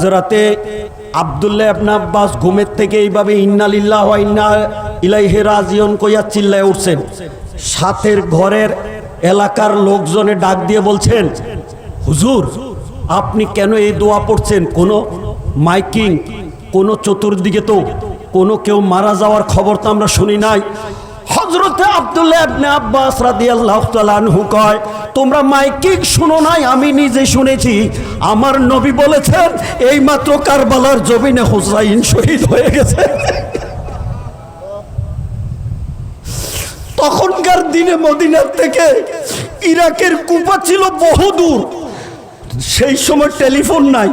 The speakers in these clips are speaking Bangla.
হযরতে আব্দুল্লাহ ইবনে আব্বাস ঘুমের থেকে এইভাবে ইন্না লিল্লাহি ওয়া ইন্না ইলাইহি রাজিউন কইয়া চিল্লায় উঠছেন। সাথের ঘরের এলাকার লোকজনে ডাক দিয়ে বলছেন, হুজুর আপনি কেন এই দোয়া পড়ছেন? কোনো মাইকিং, কোনো চতুর্দিকে তো কোনো কেউ মারা যাওয়ার খবর তো আমরা শুনি নাই। হযরতে আব্দুল্লাহ ইবনে আব্বাস রাদিয়াল্লাহু তাআলা আনহু কয়, তোমরা মাইকিং শুনো নাই, আমি নিজে শুনেছি। আমার নবী বলেছেন এইমাত্র কারবালার জমিনে হুসাইন শহীদ হয়ে গেছে। তখনকার দিনে মদিনার থেকে ইরাকের কুফা ছিল বহুদূর। সেই সময় টেলিফোন নাই,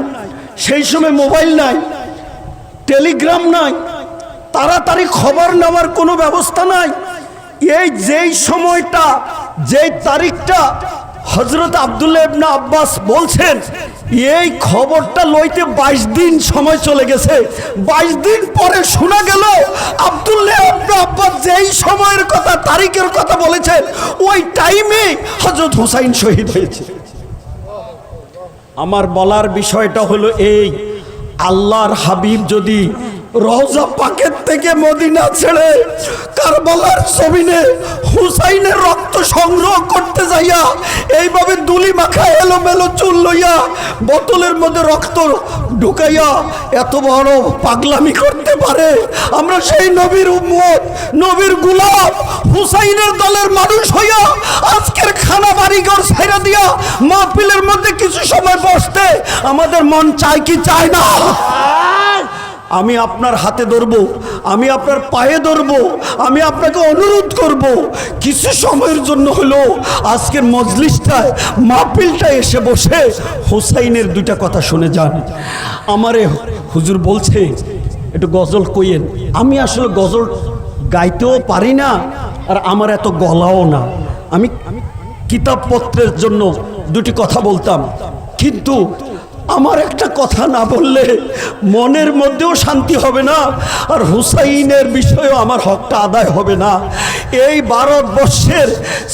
সেই সময় মোবাইল নাই, টেলিগ্রাম নাই, তাড়াতাড়ি খবর নেওয়ার কোনো ব্যবস্থা নাই। এই যেই সময়টা, যেই তারিখটা হযরত আব্দুল্লাহ ইবনে আব্বাস বলছেন, এই খবরটা লইতে 22 দিন সময় চলে গেছে। 22 দিন পরে শোনা গেল আব্দুল্লাহ ইবনে আব্বাস যেই সময়ের কথা, তারিখের কথা বলেছেন, ওই টাইমে হযরত হুসাইন শহীদ হয়েছে। আমার বলার বিষয়টা হলো এই, আল্লাহর হাবিব যদি রওজা পাকের থেকে মদিনা ছেড়ে কারবালার জমিনে হুসাইনের রক্ত সংগ্রহ করতে যাইয়া এইভাবে দুলি মাখা এলোমেলো চুল লইয়া বোতলের মধ্যে রক্ত ঢুকাইয়া এত বড় পাগলামি করতে পারে, আমরা সেই নবীর উম্মত, নবীর গোলাম, হুসাইনের দলের মানুষ হইয়া আজকের খানা বাড়িঘর ছেড়ে দিয়া মাহফিলের মধ্যে কিছু সময় বসতে আমাদের মন চায় কি চায় না? আমি আপনার হাতে ধরবো, আমি আপনার পায়ে ধরবো, আমি আপনাকে অনুরোধ করব, কিছু সময়ের জন্য হলো আজকের মজলিসটায়, মাহফিলটায় এসে বসে হুসাইনের দুইটা কথা শুনে যান। আমারে হুজুর বলছে একটু গজল কইেন। আমি আসলে গজল গাইতেও পারি না, আর আমার এত গলাও না। আমি কিতাবপত্রের জন্য দুটি কথা বলতাম, কিন্তু আমার একটা কথা না বললে মনের মধ্যেও শান্তি হবে না, আর হুসাইনের বিষয়েও আমার হকটা আদায় হবে না। এই ভারতবর্ষের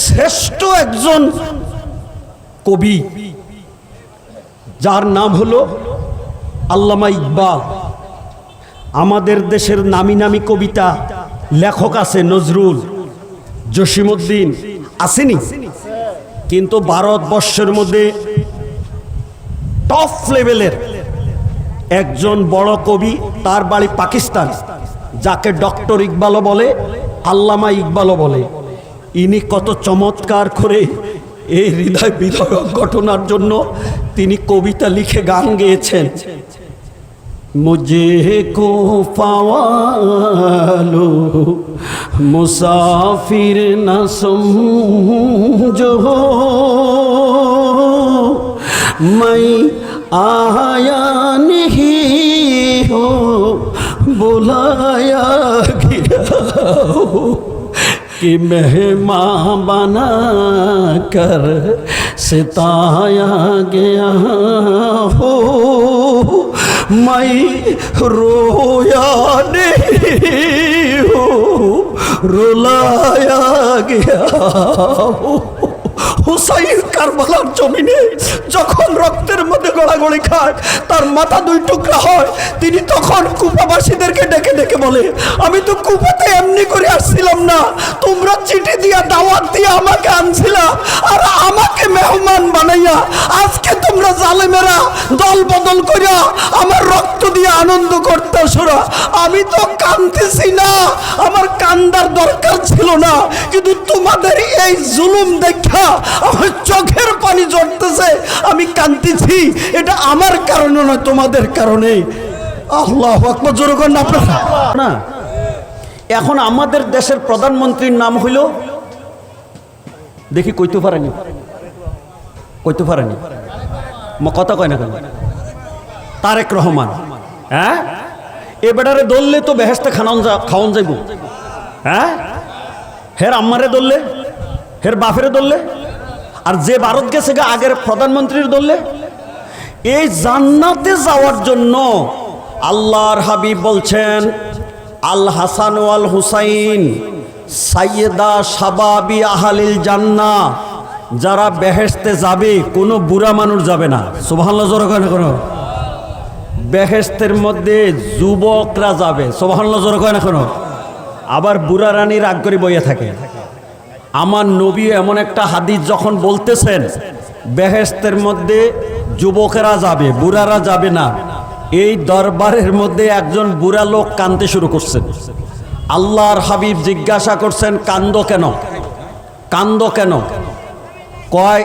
শ্রেষ্ঠ একজন কবি, যার নাম হলো আল্লামা ইকবাল, আমাদের দেশের নামি নামি কবিতা লেখক আছে, নজরুল, জসিমউদ্দিন আসেনি, কিন্তু ভারতবর্ষের মধ্যে টপ লেভেলের একজন বড় কবি, তার বাড়ি পাকিস্তান, যাকে ডক্টর ইকবালও বলে, আল্লামা ইকবালও বলে। ইনি কত চমৎকার করে এই হৃদয় বিদারক ঘটনার জন্য তিনি কবিতা লিখে গান গেয়েছেন। মুঝে কো পাওয়ালো মুসাফির না সমঝো, मैं आया नहीं हो बुलाया गया हो, कि मेहमान बना कर सिताया गया हो, मैं रोया नहीं हो रुलाया गया हो। হুসাইন কারবালার জমিনে যখন রক্তের মধ্যে গড়াগড়ি খায়, তার মাথা দুই টুকরা হয়, তিনি তখন কুফাবাসীদেরকে ডেকে ডেকে বলে, আমি তো কুফাতে এমনি করে আসছিলাম না, তোমরা চিঠি দিয়া দাওয়াত দিয়া আমাকে আনছিলা, আর আমাকে মেহমান বানাইয়া আজকে তোমরা জালেমেরা দল বদল করিয়া আমার রক্ত দিয়ে আনন্দ করতেছো না। আমি তো কাঁদতেছি না, আমার কান্দার দরকার ছিল না, কিন্তু তোমাদের এই জুলুম দেখা আমার চোখের পানি ঝরতেছে, আমি কাঁদতেছি। এটা আমার কারণে নয়, তোমাদের কারণে। আল্লাহু আকবার, জোরে করেন না আপনারা না। এখন আমাদের দেশের প্রধানমন্ত্রীর নাম হইল, দেখি কইতে পারেনি, কইতে পারেনি, কথা কয় না কেন, তারেক রহমান। হ্যাঁ, এ বেটারে দললে তো বেহেশতে খাওয়ান যাইব। হ্যাঁ, হের আম্মারে দললে, হের বাপেরে দললে, আর যে ভারত গেছে আগের প্রধানমন্ত্রীর দললে, এই জান্নাতে যাওয়ার জন্য আল্লাহর হাবিব বলছেন, আল হাসান ওয়াল হুসাইন সাইয়েদা শাবাবি আহলিল জান্নাহ, যারা বেহেশতে যাবে কোনো বুড়া মানুষ যাবে না। সুবহানাল্লাহ, জোরে করেন। কোনো বেহেশতের মধ্যে যুবকরা যাবে, সুবহানাল্লাহ জোরে কয় না কেন? আবার বুড়া রানী রাগ করে বইয়া থাকে। আমার নবী এমন একটা হাদিস যখন বলতেছেন বেহেশতের মধ্যে যুবকেরা যাবে, বুড়ারা যাবে না, এই দরবারের মধ্যে একজন বুড়া লোক কাঁদতে শুরু করছেন। আল্লাহর হাবিব জিজ্ঞাসা করছেন, কান্দো কেন? কান্দো কেন? কয়,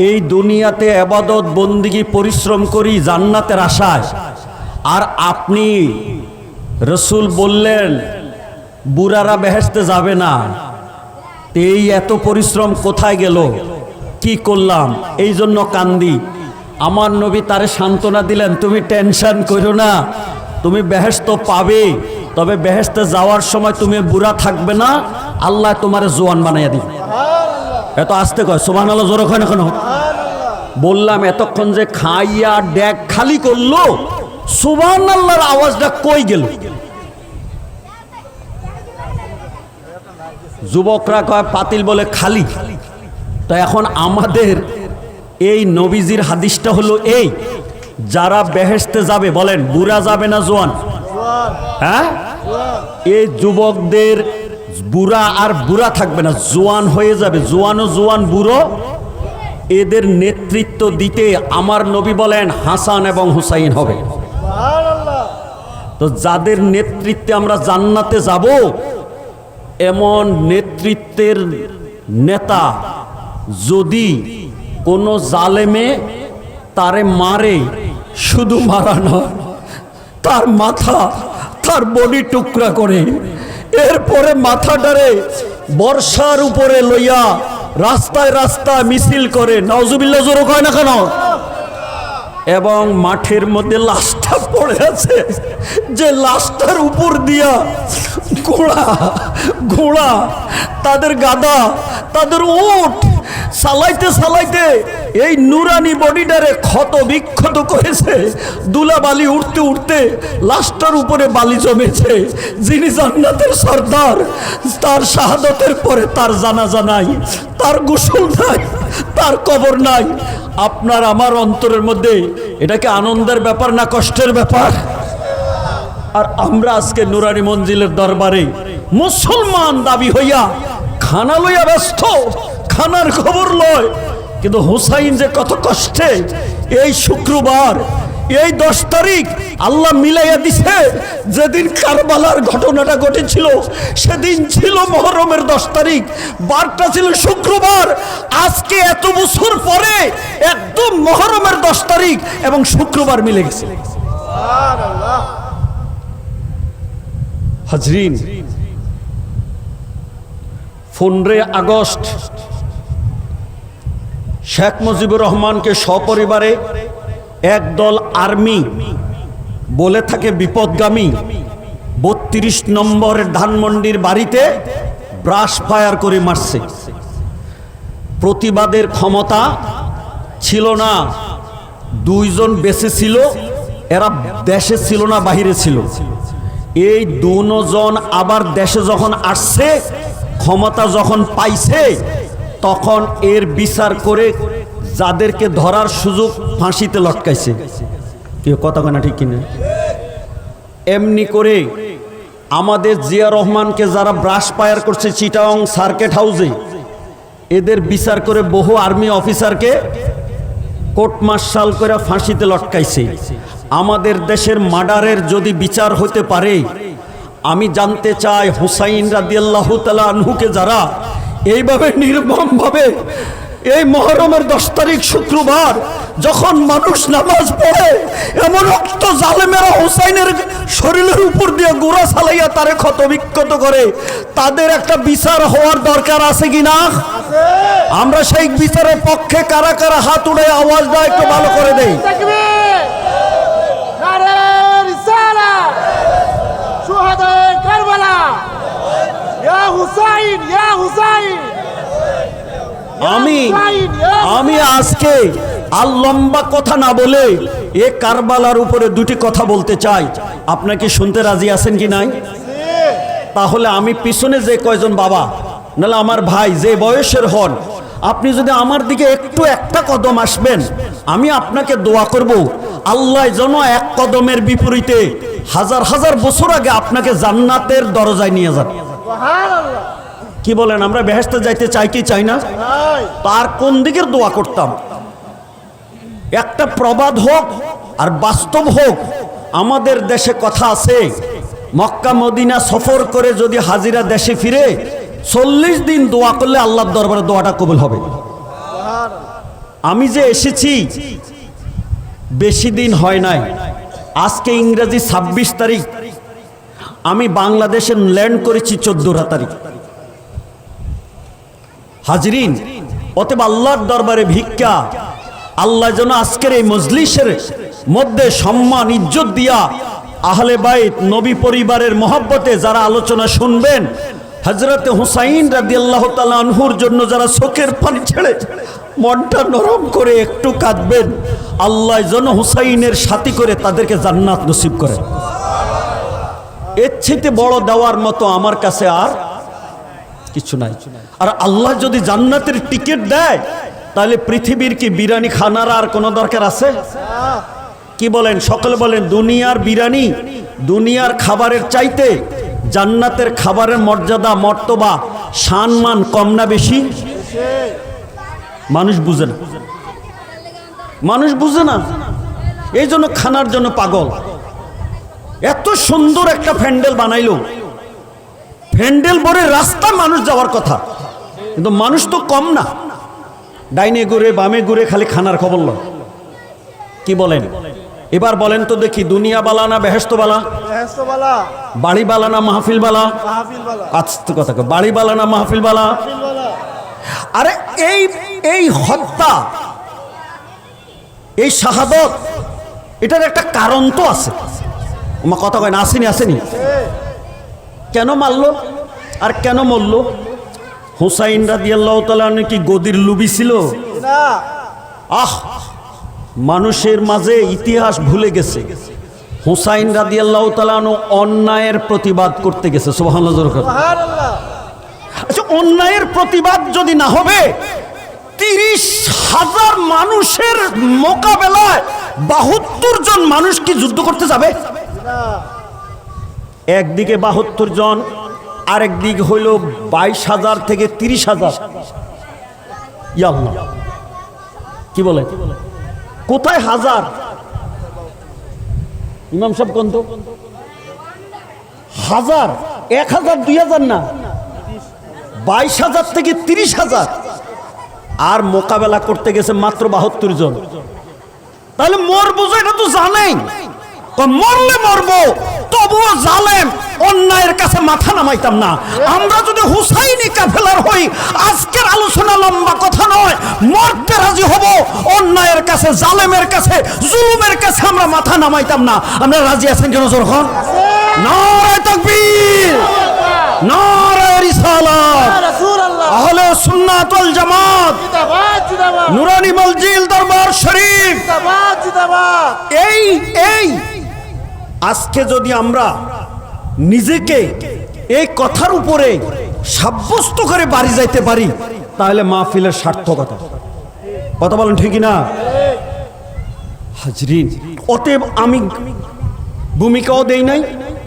এই দুনিয়াতে ইবাদত বন্দিগি পরিশ্রম করি জান্নাতের আশায়, আর আপনি রসুল বললেন বুড়ারা বেহেশতে যাবে না, এই এত পরিশ্রম কোথায় গেল? কি করলাম? এই জন্য কান্দি। আমার নবী তারে সান্ত্বনা দিলেন, তুমি টেনশন করো না, তুমি বেহেশত পাবে, তবে বেহেশতে যাওয়ার সময় তুমি বুড়া থাকবে না, আল্লাহ তোমার জোয়ান বানাইয়া দিবে। এত আসতে কয়, সুবহানাল্লাহ জোরে কয় না কেন? বললাম এতক্ষণ যে খাইয়া ড্যাগ খালি করলো, সুবহানাল্লাহর আওয়াজটা কই গেল? যুবকরা কয় পাতিল বলে খালি। তো এখন আমাদের এই নবীজির হাদিসটা হলো এই, যারা বেহেশতে যাবে বলেন বুড়া যাবে না জোয়ান? হ্যাঁ, এই যুবকদের বুড়া আর বুড়া থাকবে না, জোয়ান হয়ে যাবে, জোয়ান ও জোয়ান বুড়ো। এদের নেতৃত্ব দিতে আমার নবী বলেন হাসান এবং হুসাইন হবে। তো যাদের নেতৃত্বে আমরা জান্নাতে যাব, এমন নেতৃত্বের নেতা যদি কোনো জালেমে তারে মারে, শুধু মারা নয়, তার মাথা, তার বডি টুকরা করে, এরপরে মাথাটারে বর্ষার উপরে লইয়া রাস্তায় রাস্তায় মিছিল করে, নাউজুবিল্লাহ জোরে কয় না কেন? এবং মাঠের মধ্যে লাশটা পড়ে আছে, যে লাশটার উপর দিয়া ঘোড়া ঘোড়া তাদের গাধা, তাদের উট চালাইতে চালাইতে এই নুরানি বডিটারে ক্ষত বিক্ষত করেছে। দুলাবালি উঠতে উঠতে লাশটার উপরে বালি জমেছে। যিনি জান্নাতের সর্দার, তার শাহাদতের পরে তার জানাজা নাই, তার গোসল নাই, তার কবর নাই। আপনার আমার অন্তরের মধ্যে এটা কি আনন্দের ব্যাপার না কষ্টের ব্যাপার? আর আমরা আজকে নুরানি মঞ্জিলের দরবারে মুসলমান দাবি হইয়া খানা লইয়া ব্যস্ত, খানার খবর লয়। কিন্তু হুসাইন যে কত কষ্টে, এই শুক্রবার এই 10 তারিখ আল্লাহ মিলাইয়া দিছে, যেদিন কারবালার ঘটনাটা ঘটেছিল সেদিন ছিল মুহররমের 10 তারিখ, বারটা ছিল শুক্রবার। আজকে এত বছর পরে একদম মুহররমের 10 তারিখ এবং শুক্রবার মিলে গেছে। সুবহানাল্লাহ। হাজরিন, 15 আগস্ট শেখ মুজিবুর রহমানকে সপরিবারে একদল আর্মি বলে থাকে বিপদগামী 32 নম্বরের ধানমন্ডির বাড়িতে ব্রাশ ফায়ার করে মারছে। প্রতিবাদের ক্ষমতা ছিল না, 2 জন বেঁচে ছিল, এরা দেশে ছিল না, বাহিরে ছিল। এই 2 জন আবার দেশে যখন আসছে, ক্ষমতা যখন পাইছে, তখন এর বিচার করে যাদেরকে ধরার সুযোগ ফাঁসিতে লটকাইছে। কি কথা কেনা ঠিক কিনা? এমনি করে আমাদের জিয়া রহমানকে যারা ব্রাশ ফায়ার করছে চিটাং সার্কিট হাউসে, এদের বিচার করে বহু আর্মি অফিসারকে কোর্ট মার্শাল করে ফাঁসিতে লটকাইছে। আমাদের দেশের মার্ডারের যদি বিচার হতে পারে, আমি জানতে চাই হুসাইন রাদিয়াল্লাহু তাআলা আনহুকে যারা এইভাবে নির্মমভাবে এই মুহররমের 10 তারিখ শুক্রবার যখন মানুষ নামাজ পড়ে, এমন রক্ত জালেমেরা হুসাইনের শরীরের উপর দিয়ে গোড়া চালাইয়া তারে ক্ষত বিক্ষত করে, তাদের একটা বিচার হওয়ার দরকার আছে কিনা? আমরা সেই বিচারের পক্ষে কারা কারা হাত উঠে আওয়াজ দেয় একটু ভালো করে দেই। আমি আজকে আর লম্বা কথা না বলে এ কারবালার উপরে 2টি কথা বলতে চাই। আপনাকে শুনতে রাজি আছেন কি নাই? তাহলে আমি পিছনে যে কয়জন বাবা নাহলে আমার ভাই যে বয়সের হন, আপনি যদি আমার দিকে একটু একটা কদম আসবেন, আমি আপনাকে দোয়া করব আল্লাহ যেন এক কদমের বিপরীতে হাজার হাজার বছর আগে আপনাকে জান্নাতের দরজায় নিয়ে যান। কি বলেন, আমরা বেহেশতে যাইতে চাই কি চাই না? তার কোন দিকের দোয়া করতাম? একটা প্রবাদ হোক আর বাস্তব হোক, আমাদের দেশে কথা আছে, মক্কা মদিনা সফর করে যদি হাজিরা দেশে ফিরে 40 দিন দোয়া করলে আল্লাহর দরবারে দোয়াটা কবুল হবে। আমি যে এসেছি বেশি দিন হয় নাই, আজকে ইংরেজি 26 তারিখ, আমি বাংলাদেশে ল্যান্ড করেছি 14 তারিখ। হাজরিন, অতএব আল্লাহর দরবারে ভিক্ষা, আল্লাহ যেন আজকের এই মজলিসের মধ্যে সম্মান ইজ্জত দিয়া আহলে বাইত নবী পরিবারের মহব্বতে যারা আলোচনা শুনবেন, হযরতে হুসাইন রাদিয়াল্লাহু তাআলা আনহুর জন্য যারা চোখের পানি ছেড়ে মনটা নরম করে একটু কাঁদবেন, আল্লাহ যেন হুসাইনের সাথী করে তাদেরকে জান্নাত নসিব করে। এর চেয়ে বড় দেওয়ার মতো আমার কাছে আর কিছু নাই। আর আল্লাহ যদি জান্নাতের টিকিট দেয়, তাহলে পৃথিবীর কি বিরিয়ানি খানার আর কোনো দরকার আছে? কি বলেন? সকলে বলেন, দুনিয়ার বিরিয়ানি, দুনিয়ার খাবারের চাইতে জান্নাতের খাবারের মর্যাদা, মর্তবা, সম্মান কম না বেশি? মানুষ বুঝে না, মানুষ বুঝে না, এই জন্য খানার জন্য পাগল। এত সুন্দর একটা প্যান্ডেল বানাইলো, প্যান্ডেল ভরে রাস্তা মানুষ যাওয়ার কথা, কিন্তু মানুষ তো কম না, ডাইনে ঘুরে বামে ঘুরে খালি খানার খবর লয়। কি বলেন? এবার বলেন তো দেখি, দুনিয়া বালা না বেহেশত বালা? বাড়ি বালা না মাহফিল বালা? আচ্ছা কথা, বাড়ি বালা না মাহফিল বালা? আরে এই হত্যা, এই শাহাদত, এটার একটা কারণ তো আছে। আমার কথা কয় না? আসেনি? আসেনি? কেন মারলো আর কেন মরলো? হুসাইন রাদিয়াল্লাহু তাআলা কি গদির লুবি ছিল? মানুষের মাঝে ইতিহাস ভুলে গেছে। হুসাইন রাদিয়াল্লাহু তাআলা অন্যায়ের প্রতিবাদ করতে গেছে। সুবহানাল্লাহ। আচ্ছা, অন্যায়ের প্রতিবাদ যদি না হবে, 30,000 মানুষের মোকাবেলায় 72 জন মানুষ কি যুদ্ধ করতে যাবে? একদিকে 72 জন, আরেক দিক হইল 22,000 থেকে 30,000। ইয়া আল্লাহ, কি বলে? কোথায় হাজার? ইমাম সাহেব কোন তো? হাজার, 1,000, 2,000 না, 22,000 থেকে 30,000। আর মোকাবেলা করতে গেছে মাত্র 72 জন। তাহলে মরবো, এটা তো জানেই, মরলে মরবো, তবুও জালেম অন্যায়ের কাছে মাথা নামাইতাম না। আমরা যদি হুসাইনি কাফেলার হই, আজকের আলোচনা লম্বা কথা নয়, মরতে রাজি হব, অন্যায়ের কাছে, জালেমের কাছে, জুলুমের কাছে আমরা মাথা নামাইতাম না। আমরা রাজি আছেন কেন? জোর হন, নারে তাকবীর, নারে রিসালাত, আহলে সুন্নাত ওয়াল জামাত, নুরানি মসজিদ দরবার শরীফ। এই আজকে যদি আমরা নিজেকে এই কথার উপরে সাব্যস্ত করে বাড়ি যাইতে পারি, তাহলে মাহফিলের সার্থকতা। কথা বলেন ঠিক না? হাজরিন, অতএব আমি ভূমিকাও দেই নাই,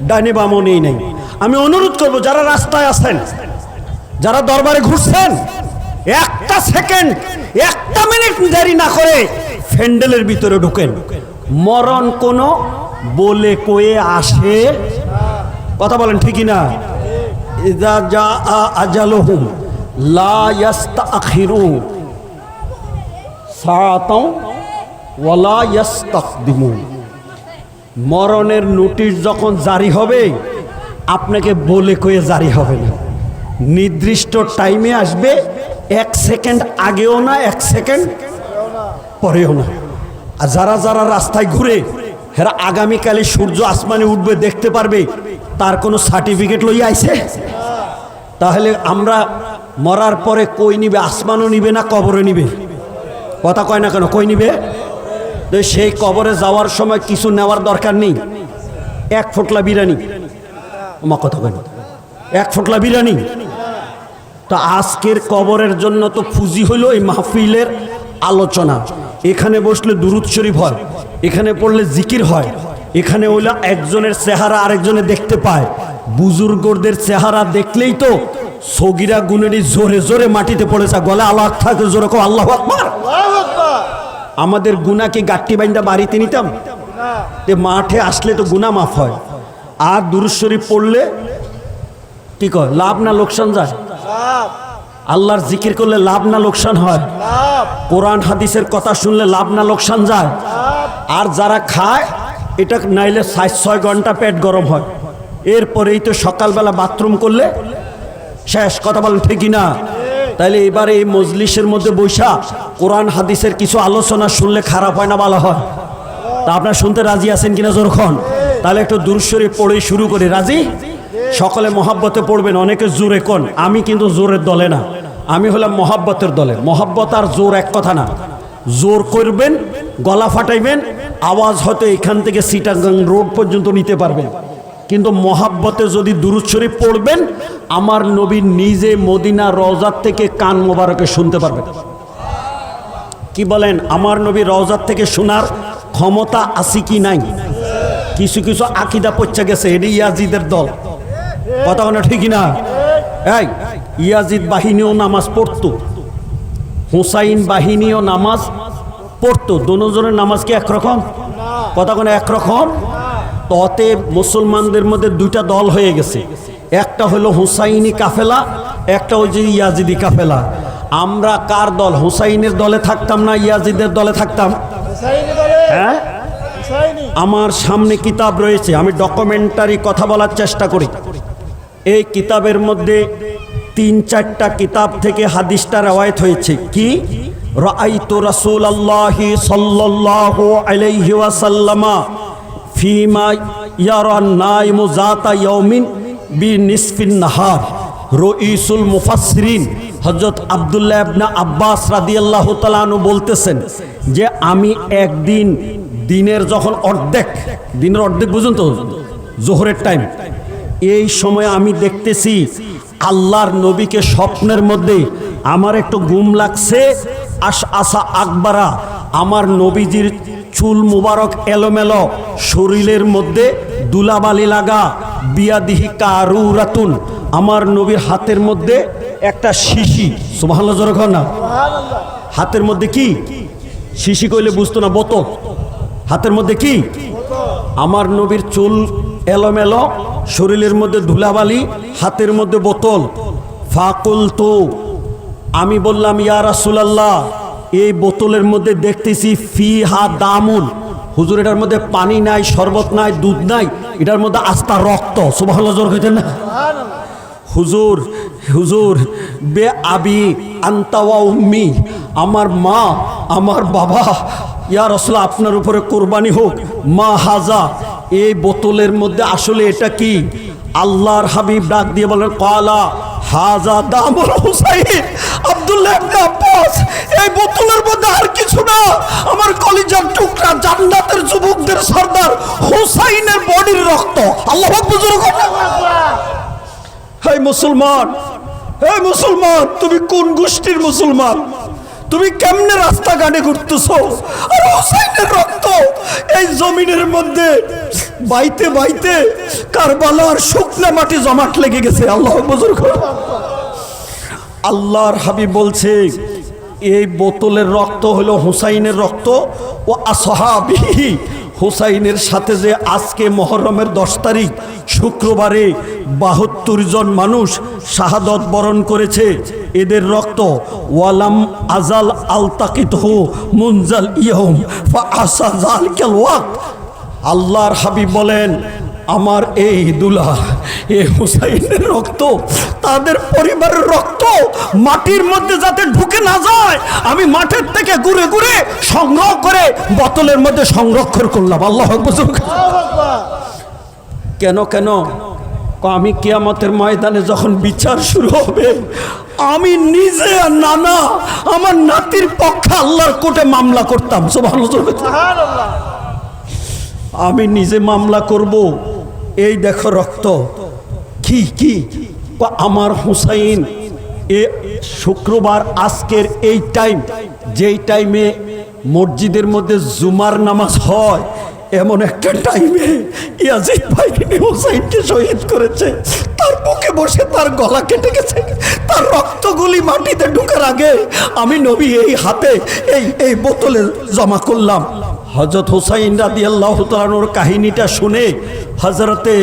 ডাইনে বামও নেই নাই। আমি অনুরোধ করব, যারা রাস্তায় আছেন, যারা দরবারে ঘুরছেন, একটা সেকেন্ড, একটা মিনিট দেরি না করে প্যান্ডেলের ভিতরে ঢুকেন। মরণ কোনো বলে কয়ে আসে? কথা বলেন ঠিক না? ইযা জাআ আজালুহুম লা ইস্তাখিরু সাআতাও ওয়ালা ইস্তাকদিমুন। মরণের নোটিশ যখন জারি হবে, আপনাকে বলে কয়ে জারি হবে না, নির্দিষ্ট টাইমে আসবে। 1 সেকেন্ড আগেও না, 1 সেকেন্ড পরেও না। আর যারা যারা রাস্তায় ঘুরে, হেরা আগামীকালে সূর্য আসমানে উঠবে দেখতে পারবে, তার কোনো সার্টিফিকেট লইয়া আইছে? তাহলে আমরা মরার পরে কই নিবে? আসমানও নিবে না, কবরে নিবে? কথা কয় না কেন? কই নিবে? তো সেই কবরে যাওয়ার সময় কিছু নেওয়ার দরকার নেই। 1 ফোঁটলা বিরিয়ানি, আমার কথা কয় না, 1 ফোঁটলা বিরিয়ানি। তো আজকের কবরের জন্য তো পুঁজি হইল এই মাহফিলের আলোচনা। এখানে বসলে দুরূদ শরীফ হয়, এখানে পড়লে জিকির হয়, এখানে হইলে একজনের চেহারা আরেকজনে দেখতে পায়। বুজুর্গদের চেহারা দেখলেই তো সগিরা গুনেরি জোরে জোরে মাটিতে পড়েছে, গলা আল্লাহ থাকে জোরে কো আল্লাহু আকবার। আমাদের গুনাহ কি গাট্টি বাইন্দা বাড়িতে নিতাম? মাঠে আসলে তো গুনাহ মাফ হয়। আর দুরূদ শরীফ পড়লে কি কয়, লাভ না লোকসান যায়? আল্লাহর জিকির করলে লাভ না লোকসান হয়? কোরআন হাদিসের কথা শুনলে লাভ না লোকসান যায়? আর যারা খায় এটা নাইলে 6 ঘন্টা পেট গরম হয়, এরপরেই তো সকালবেলা বাথরুম করলে শেষ। কথা বলেন ঠিকই না? তাইলে এবারে এই মজলিসের মধ্যে বৈশা কোরআন হাদিসের কিছু আলোচনা শুনলে খারাপ হয় না ভালো হয়? তা আপনারা শুনতে রাজি আছেন কিনা যখন? তাহলে একটু দুরূদ শরীফ পড়ে শুরু করি। রাজি? সকলে মহাব্বতে পড়বেন। অনেকে জোরে কোন, আমি কিন্তু জোরের দলে না, আমি হলাম মহাব্বতের দলে। মহাব্বত আর জোর এক কথা না। জোর করবেন, গলা ফাটাইবেন, আওয়াজ হয়তো এখান থেকে চিটাগাং রোড পর্যন্ত নিতে পারবেন, কিন্তু মহাব্বতে যদি দুরূদ শরীফ পড়বেন আমার নবী নিজে মদিনা রওজার থেকে কান মোবারকে শুনতে পারবেন। কি বলেন? আমার নবী রওজার থেকে শোনার ক্ষমতা আছে কি নাই? কিছু কিছু আকিদা পড়ছে গেছে, এটি ইয়াজিদের দল। কথা বলে ঠিকই না? এই ইয়াজিদ বাহিনীও নামাজ পড়তো, হুসাইন বাহিনীও নামাজ পড়তো, দুজনের নামাজ কি একরকম? কথা বলে একরকম? ততে মুসলমানদের মধ্যে দুইটা দল হয়ে গেছে, একটা হলো হুসাইনি কাফেলা, একটা ওই যে ইয়াজিদি কাফেলা। আমরা কার দল? হুসাইনের দলে থাকতাম না ইয়াজিদের দলে থাকতাম? হ্যাঁ, আমার সামনে কিতাব রয়েছে, আমি ডকুমেন্টারি কথা বলার চেষ্টা করি। এই কিতাবের মধ্যে 3-4টা কিতাব থেকে হাদিসটা রওয়ায়াত হয়েছে। কি? রাআইতু রাসূলুল্লাহি সাল্লাল্লাহু আলাইহি ওয়াসাল্লামা ফিমা ইয়ারান নাইমু যাতা ইয়াউমিন বিনিসফিন নাহার। রইসুল মুফাসসিরিন হযরত আব্দুল্লাহ ইবনে আব্বাস রাদিয়াল্লাহু তাআলা আনহু বলতেছেন যে আমি একদিন দিনের যখন অর্ধেক, দিনের অর্ধেক বুঝুন তো, জোহরের টাইম, এই সময় আমি দেখতেছি আল্লাহর নবীকে স্বপ্নের মধ্যে। আমার একটু ঘুম লাগছে, আসা আকবারা, আমার নবীজির চুল মুবারক এলোমেলো, শরীরের মধ্যে দুলাবালি লাগা, বিয়াদিহি কারুরাতুন, আমার নবীর হাতের মধ্যে একটা শিশি। সুবহানাল্লাহ জোরে কর না। হাতের মধ্যে কি? শিশি কইলে বুঝতো না, বোতল। হাতের মধ্যে কি? আমার নবীর চুল এলোমেলো, শরীরের মধ্যে ধুলাবালি, হাতের মধ্যে বোতল। ফাকুলতু, আমি বললাম ইয়া রাসূলুল্লাহ, এই বোতলের মধ্যে দেখতেছি ফিহা দামুন, হুজুর এটার মধ্যে পানি নাই, শরবত নাই, দুধ নাই, এটার মধ্যে আস্তা রক্ত। সুবহানাল্লাহ জোরে কইতেন না? হুজুর হুজুর বে আবি আনতা ওয়া উম্মি, আমার মা আমার বাবা, ইয়া রাসূলুল্লাহ আপনার উপরে কুরবানি হোক, মা হাজা, এই বোতলের মধ্যে আসলে এটা কি? আল্লাহর হাবিব ডাক দিয়ে বলেন ক্বালা হাজা দামুল হুসাইন। আব্দুল্লাহ ইবনে আব্বাস, এই বোতলের মধ্যে আর কিছু না, আমার কলিজার টুকরা জান্নাতের যুবকদের সর্দার হুসাইনের বডির রক্ত। আল্লাহু আকবার। হে মুসলমান, হে মুসলমান, তুমি কোন গোষ্ঠীর মুসলমান? তুমি কেমনে রাস্তাঘাটে ঘুরতেছো আর হুসাইনের রক্ত এই জমিনের মধ্যে বাইতে বাইতে কারবালার শুকনা মাটি জমাট লেগে গেছে। আল্লাহ বুজুর্গ। আল্লাহর হাবিব বলছে এই বোতলের রক্ত হলো হুসাইনের রক্ত। ও আসহাবিহি, হুসাইনের সাথে যে আজকে মুহররমের 10 তারিখ শুক্রবারে 72 জন মানুষ শাহাদত বরণ করেছে, এদের রক্ত। ওয়ালাম আজাল আলতাকিতহু মুনজাল ইয়াউম ফাআসা যালিকাল ওয়াক্ত। আল্লাহর হাবিব বলেন আমার এই দুলা, এই হুসাইনের রক্ত, তাদের পরিবারের রক্ত মাটির মধ্যে যাতে ঢুকে না যায়, আমি মাঠের থেকে ঘুরে ঘুরে সংগ্রহ করে বোতলের মধ্যে সংরক্ষণ করলাম। আল্লাহু আকবার। কেন কেন? আমি কিয়ামতের ময়দানে যখন বিচার শুরু হবে, আমি নিজে আর নানা আমার নাতির পক্ষে আল্লাহর কোর্টে মামলা করতাম। সুবহানাল্লাহ। আমি নিজে মামলা করব, এই দেখো রক্ত। কি কি? আমার হুসাইন এ শুক্রবার আজকের এই টাইম, যেই টাইমে মসজিদের মধ্যে জুমার নামাজ হয় এমন একটা টাইমে ইয়াজিদ ভাই হুসাইনকে শহীদ করেছে, তার বুকে বসে তার গলা কেটে গেছে, তার রক্তগুলি মাটিতে ঢোকার আগে আমি নবী এই হাতে এই বোতলে জমা করলাম। হযরত হুসাইন রাদিয়াল্লাহু তাআলার কাহিনীটা শুনে হযরতে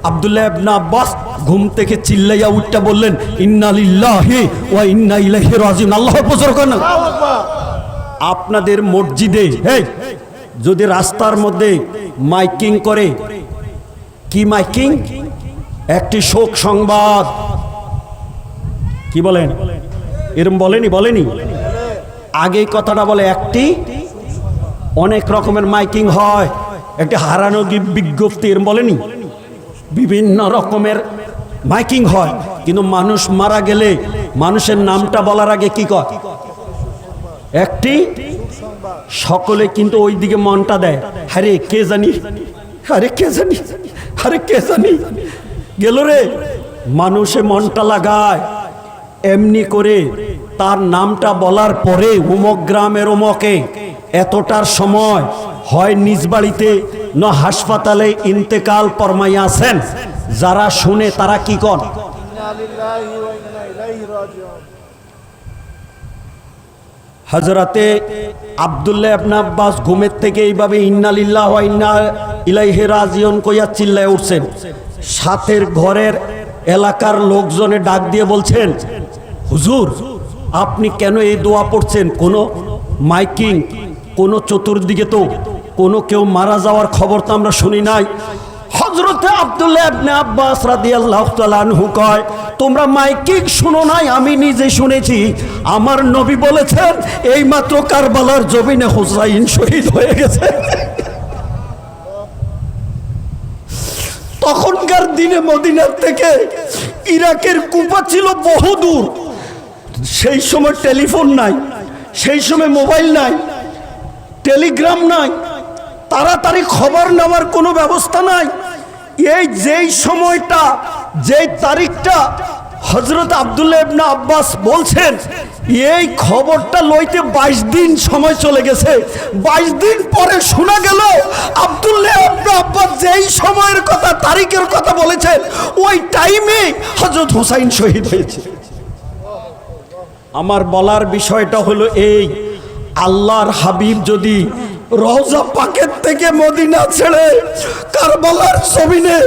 আব্দুল্লাহ ইবনে আব্বাস ঘুম থেকে চিল্লাইয়া উঠটা বললেন, ইন্না লিল্লাহি ওয়া ইন্না ইলাইহি রাজিউন। আল্লাহু আকবার করেন। আপনাদের মসজিদে যদি রাস্তার মধ্যে মাইকিং করে, কি মাইকিং? একটি শোক সংবাদ, কি বলেন? এরকম বলেনি আগে কথাটা বলে একটি, অনেক রকমের মাইকিং হয়, একটি হারানো বিজ্ঞপ্তি, এরকম বলেনি, বিভিন্ন রকমের মাইকিং হয়। কিন্তু মানুষ মারা গেলে মানুষের নামটা বলার আগে কি কয়? একটি। সকলে কিন্তু ওই দিকে মনটা দেয়, আরে কে জানি, আরে কে জানি, আরে কে জানি গেল রে। মানুষে মনটা লাগায় এমনি করে তার নামটা বলার পরে উমক গ্রামের উমকে এতটার সময় হয় নিজ বাড়িতে না হাসপাতালে ইন্তেকাল ফরমাইয়া আছেন। যারা শুনে তারা কি কর? হযরতে আব্দুল্লাহ ইবনে আব্বাস ঘুমের থেকে এইভাবে ইন্না লিল্লাহি ওয়া ইন্না ইলাইহি রাজিউন কইয়া চিল্লায় উঠছেন। সাথের ঘরের এলাকার লোকজনে ডাক দিয়ে বলছেন, হুজুর আপনি কেন এই দোয়া পড়ছেন? কোনো মাইকিং, কোনো চতুর্দিকে তো কোনো কেউ মারা যাওয়ার খবর তো আমরা শুনি নাই। হযরতে আব্দুল্লাহ ইবনে আব্বাস রাদিয়াল্লাহু তাআলা আনহু কয়, তোমরা মাইকিং শুনো নাই, আমি নিজে শুনেছি। আমার নবী বলেছেন এইমাত্র কারবালার জমিনে হুসাইন শহীদ হয়ে গেছে। তখনকার দিনে মদিনার থেকে ইরাকের কুফা ছিল বহুদূর। সেই সময় টেলিফোন নাই, সেই সময় মোবাইল নাই, টেলিগ্রাম নাই, তাড়াতাড়ি খবর নেওয়ার কোনো ব্যবস্থা নাই। এই যেই সময়টা, যেই তারিখটা হযরত আব্দুল্লাহ ইবনে আব্বাস বলছেন, এই খবরটা লইতে 22 দিন সময় চলে গেছে। 22 দিন পরে শোনা গেল আব্দুল্লাহ ইবনে আব্বাস যেই সময়ের কথা, তারিখের কথা বলেছেন, ওই টাইমে হযরত হুসাইন শহীদ হয়েছে। আমার বলার বিষয়টা হলো এই, আল্লাহর হাবিব যদি রওজা পাকের থেকে মদিনা ছেড়ে কারবালার জমিনে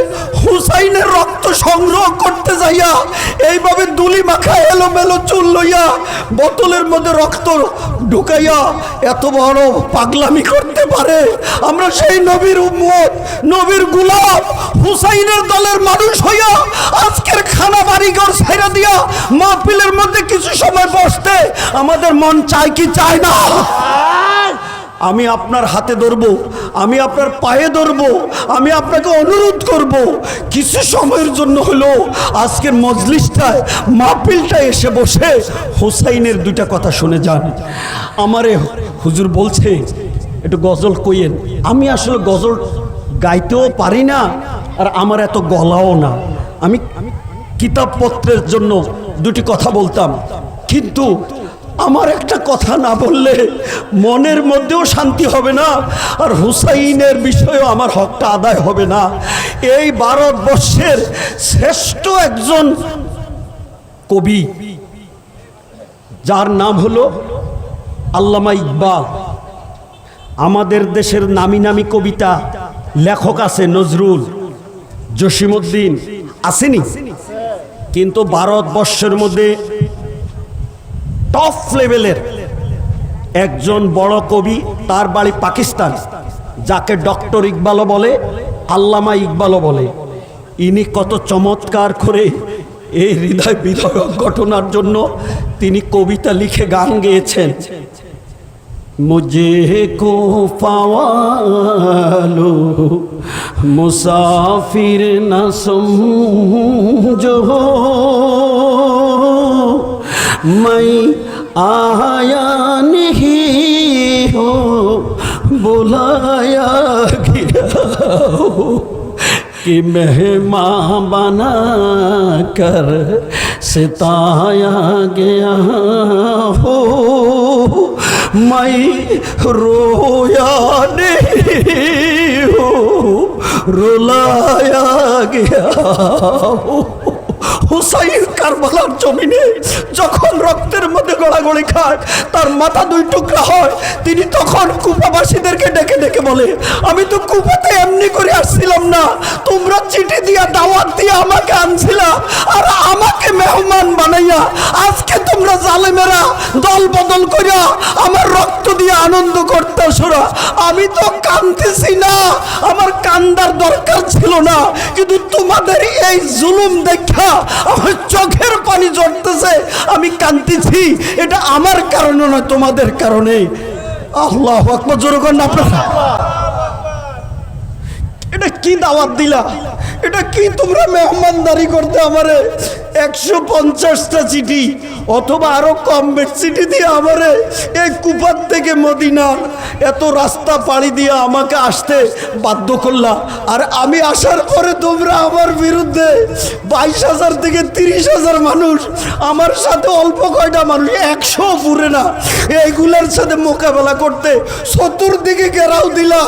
হুসাইনের রক্ত সংগ্রহ করতে যাইয়া এইভাবে দুলি মাখা এলোমেলো চুল লইয়া বোতলের মধ্যে রক্ত ঢুকাইয়া এত বড় পাগলামি করতে পারে, আমরা সেই নবীর উম্মত, নবীর গোলাম, হুসাইনের দলের মানুষ হইয়া আজকের খানা বাড়িঘর ছেড়ে দিয়া মাহফিলের মধ্যে কিছু সময় বসতে আমাদের মন চায় কি চায় না? আমি আপনার হাতে ধরবো, আমি আপনার পায়ে ধরবো, আমি আপনাকে অনুরোধ করব কিছু সময়ের জন্য হলো আজকের মজলিসটায়, মাহফিলটায় এসে বসে হুসাইনের দুইটা কথা শুনে যান। আমারে হুজুর বলছে একটু গজল কইয়েন। আমি আসলে গজল গাইতেও পারি না, আর আমার এত গলাও না। আমি কিতাবপত্রের জন্য দুটি কথা বলতাম, কিন্তু আমার একটা কথা না বললে মনের মধ্যেও শান্তি হবে না, আর হুসাইনের বিষয়েও আমার হকটা আদায় হবে না। এই ভারতবর্ষের শ্রেষ্ঠ একজন কবি, যার নাম হলো আল্লামা ইকবাল। আমাদের দেশের নামি নামি কবিতা লেখক আছে, নজরুল, জসিমউদ্দিন আসেনি, কিন্তু ভারতবর্ষের মধ্যে টপ লেভেলের একজন বড় কবি, তার বাড়ি পাকিস্তান, যাকে ডক্টর ইকবালও বলে, আল্লামা ইকবালও বলে। ইনি কত চমৎকার করে এই হৃদয় বিদারক ঘটনার জন্য তিনি কবিতা লিখে গান গেয়েছেন। মুঝে কো পাওয়ালো মুসাফির না সমঝো, मैं आया नहीं हो बुलाया गया हो, कि मेहमान बना कर सिताया गया हो, मैं रोया नहीं हूँ रुलाया गया हूँ। হুসাইন কারবালার জমিনে যখন রক্তের মধ্যে গড়াগড়ি খায়, তার মাথা দুই টুকরা হয়, তিনি তখন কুফাবাসীদেরকে ডেকে ডেকে বলে, আমি তো কুফাতে এমনি করে আসছিলাম না, তোমরা চিঠি দিয়া দাওয়াত দিয়ে আমাকে আনছিলা, আর আমাকে মেহমান বানাইয়া আজকে তোমরা জালেমেরা দল বদল করিয়া আমার রক্ত দিয়ে আনন্দ করতেছো না। আমি তো কাঁদতেছি না, আমার কান্দার দরকার ছিল না, কিন্তু তোমাদের এই জুলুম দেখা আমার চোখের পানি ঝরতেছে, আমি কাঁদতেছি। এটা আমার কারণে নয়, তোমাদের কারণে। আল্লাহু আকবার, জোরে করেন আপনারা। এটা কি দাওয়াত দিলা? এটা কি তোমরা মেহমানদারি করতে আমারে 150টা চিঠি অথবা আরো কম চিঠি দিয়ে আমারে এই কুফার থেকে মদিনার এত রাস্তা পাড়ি দিয়ে আমাকে আসতে বাধ্য করলা, আর আমি আসার পরে তোমরা আমার বিরুদ্ধে 22,000 থেকে 30,000 মানুষ, আমার সাথে অল্প কয়টা মানুষ 100 পুরে না, এইগুলার সাথে মোকাবেলা করতে চতুর্দিকে ঘেরাও দিলা।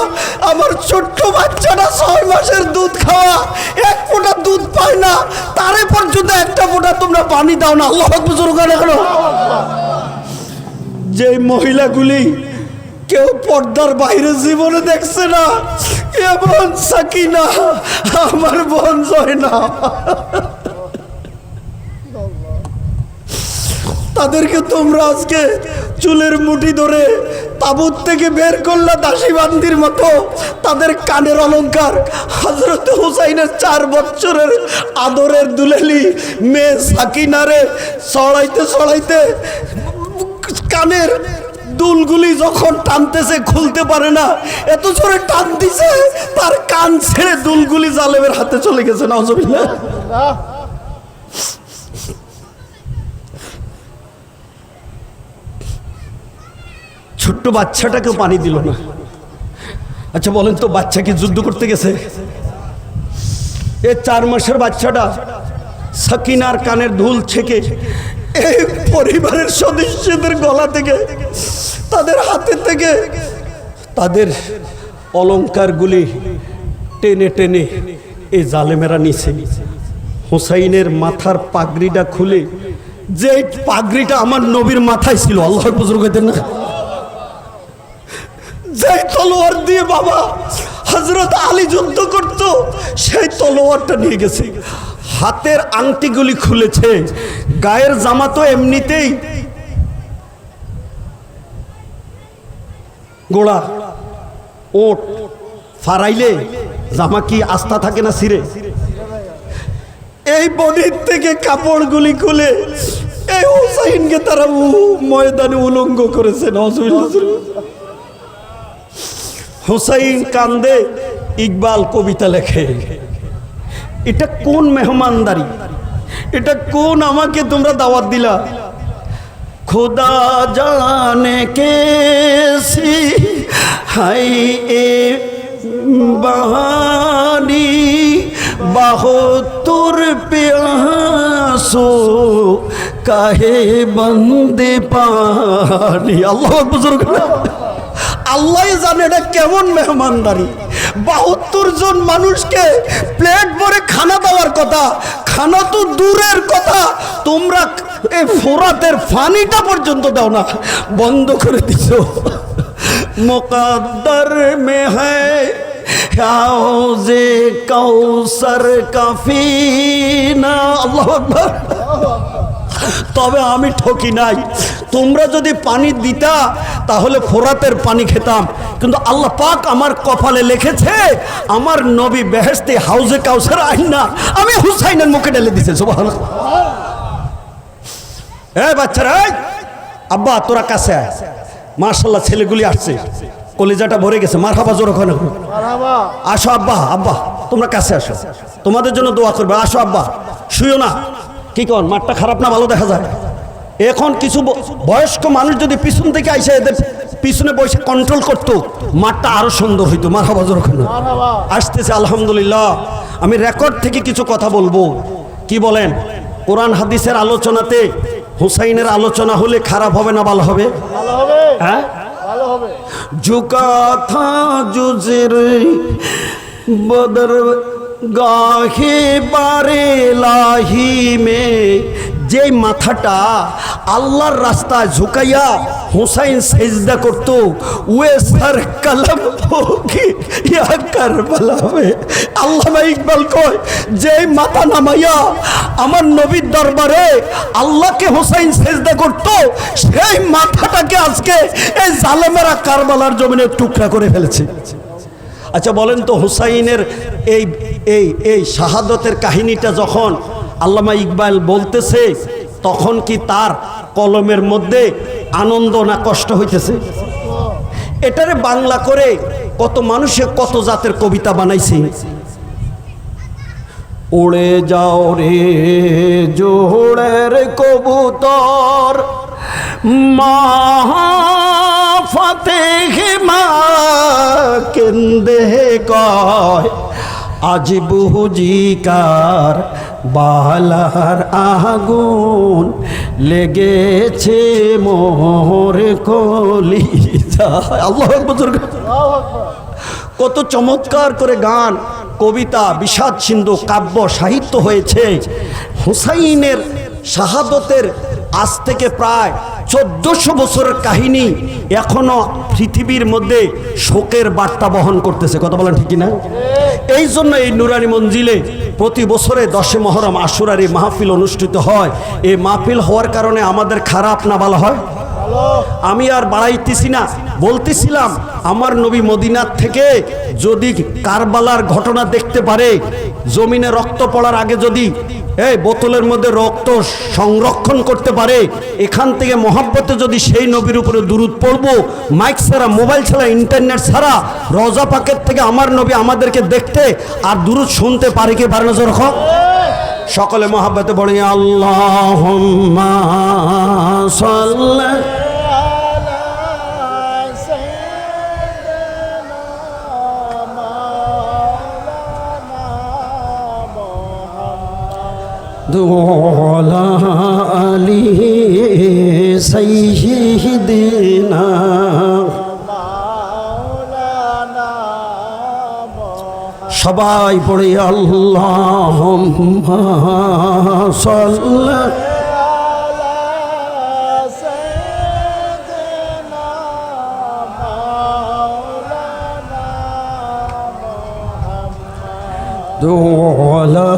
আমার ছোট্ট বাচ্চাটা 6 মাসের দুধ খাওয়া, এক ফোঁটা দুধ পায় না, তারে পর্যন্ত একটা ফোঁটা তোমরা পানি দাও না। আল্লাহু আকবার, জোরে করে দেখো। যে মহিলাগুলি কেউ পর্দার বাইরে জীবনে দেখছে না, এমন সাকিনা আমার বোন জয়না, তাদেরকে তোমরা আজকে চুলের মুঠি ধরে তাবুত থেকে বের করলা দাসী বান্দির মতো। তাদের কানের অলংকার হযরত হুসাইনের 4 বছরের আদরের দুলেলি মেয়ে সাকিনারে ছড়াইতে ছড়াইতে কানের দুলগুলি যখন টানতেছে খুলতে পারে না, এত জোরে টান দিছে তার কান ছেড়ে দুলগুলি জালেমের হাতে চলে গেছে। নাউজুবিল্লাহ। ছোট্ট বাচ্চাটাকেও পানি দিল না। আচ্ছা বলেন তো, বাচ্চা কি যুদ্ধ করতে গেছে? এই 4 মাসের বাচ্চাটা সাকিনার কানের ধুল ছেকে এই পরিবারের সদস্যদের গলা থেকে, তাদের হাতে থেকে তাদের অলংকারগুলি টেনে টেনে এই জালেমেরা নিছে। হুসাইনের মাথার পাগড়িটা খুলে, যে পাগড়িটা আমার নবীর মাথায় ছিল, আল্লাহর বুজুর্গ হইতেন না, যে তলোয়ার দিয়ে বাবা হযরত আলী যুদ্ধ করত, সেই তলোয়ারটা নিয়ে গেছে। হাতের আংটিগুলি খুলেছে, গায়ের জামা তো এমনিতেই গোড়া, ওট ফারাইলে জামা কি আস্থা থাকে না ছিঁড়ে? এই বডির থেকে কাপড়গুলি খুলে এই হুসাইনকে তারা ময়দানে উলঙ্গ করেছে। নাউজুবিল্লাহ। হুসাইন কান্দে, ইকবাল কবিতা লেখে। এটা কোন মেহমানদারি? এটা কোন আমাকে তোমরা দাওয়াত দিলা? खुदा जाने कैसी है ए बहानी, बहुतुर प्यासो काहे बंदे पानी। अल्लाह बुजुर्ग, আল্লাহ জানে এটা কেমন মেহমানদারি। 72 জন মানুষকে প্লেট ভরে খানা দেওয়ার কথা, খানা তো দূরের কথা, তোমরা এই ফোরাতের পানিটা পর্যন্ত দাও না, বন্ধ করে দিছো। মুকদ্দর মে হ্যায় হাউজে কাউসার কাফিনা। আল্লাহু আকবার। তবে আমি ঠকি নাই, তোমরা যদি পানি দিতা তাহলে ফোরাতের পানি খেতাম, কিন্তু আল্লাহ পাক আমার কপালে লিখেছে আমার নবী বেহেশতে হাউজে কাউসার আইনা আমি হুসাইনের মুখে ঢেলে দিছে। সুবহানাল্লাহ। এই বাচ্চারা, আব্বা তোরা কাছে আয়। মাশাআল্লাহ, ছেলেগুলি আসছে, কলিজাটা ভরে গেছে। মারহাবা, জোরে ওখানে আসো। আব্বা, আব্বা তোমরা কাছে আসো, তোমাদের জন্য দোয়া করবে। আসো আব্বা, শুইও না। কি কন, মাঠটা খারাপ না ভালো দেখা যায়? এখন কিছু বয়স্ক মানুষ যদি পিছন থেকে আইসা এদের পিছনে বসে কন্ট্রোল করতো, মাঠটা আরো সুন্দর হইতো। মারহাবা, জোরে ওখানে আসতেছে। আলহামদুলিল্লাহ। আমি রেকর্ড থেকে কিছু কথা বলবো। কি বলেন? কোরআন হাদিসের আলোচনাতে হুসাইনের আলোচনা হলে খারাপ হবে না ভালো হবে? ভালো হবে, হ্যাঁ, ভালো হবে। झुका था जुजर बदर गाहे बारे लाही में যে মাথাটা আল্লাহর রাস্তায় ঝুঁকাইয়া হুসাইন সেজদা করত ওয়ে সর কলম হোগি ইয়া কারবালা মে। আল্লামা ইকবাল কয় যে মাথা নামাইয়া আমার নবীর দরবারে আল্লাহকে হুসাইন সেজদা করত সেই মাথাটাকে আজকে এই জালেমেরা কারবালার জমিনে টুকরা করে ফেলেছে। আচ্ছা বলেন তো, হুসাইনের এই এই এই শাহাদতের কাহিনীটা যখন আল্লামা ইকবাল বলতেছে তখন কি তার কলমের মধ্যে আনন্দ না কষ্ট হইতেছে? এটারে বাংলা করে কত মানুষে কত জাতের কবিতা বানাইছে। উড়ে যাও রে জোড়ের কবুতর মা ফাতেহ মা কেন্দে কয় আজ বুঝিকার বালার আগুন লেগেছে মোর কলিজা। আল্লাহু আকবার। কত চমৎকার করে গান, কবিতা, বিষাদ সিন্ধু, কাব্য সাহিত্য হয়েছে। হুসাইনের শাহাদতের আজ থেকে প্রায় 1400 বছরের কাহিনী এখনো পৃথিবীর মধ্যে শোকের বার্তা বহন করতেছে। কথা বলেন ঠিক না? এই জন্য এই নুরানি মঞ্জিলে প্রতি বছরে 10 মুহররম আশুরার এই মাহফিল অনুষ্ঠিত হয়। এই মাহফিল হওয়ার কারণে আমাদের খারাপ না ভালো হয়? আমি আর বাড়াইতেছি না, বলতেছিলাম আমার নবী মদিনার থেকে যদি কারবালার ঘটনা দেখতে পারে, জমিনে রক্ত পড়ার আগে যদি এই বোতলের মধ্যে রক্ত সংরক্ষণ করতে পারে, এখান থেকে মহব্বতে যদি সেই নবীর উপরে দুরূদ পড়বো, মাইক ছাড়া, মোবাইল ছাড়া, ইন্টারনেট ছাড়া, রওজা পাকের থেকে আমার নবী আমাদেরকে দেখতে আর দুরূদ শুনতে পারে কি পারে না? যখন সকলে মহব্বতে পড়ে আল্লাহুম্মা সাল্লি দুআলা আলী সাইয়্যিদিনা সবাই পড়ে আল্লাহুম্মা সাল্লি দুআলা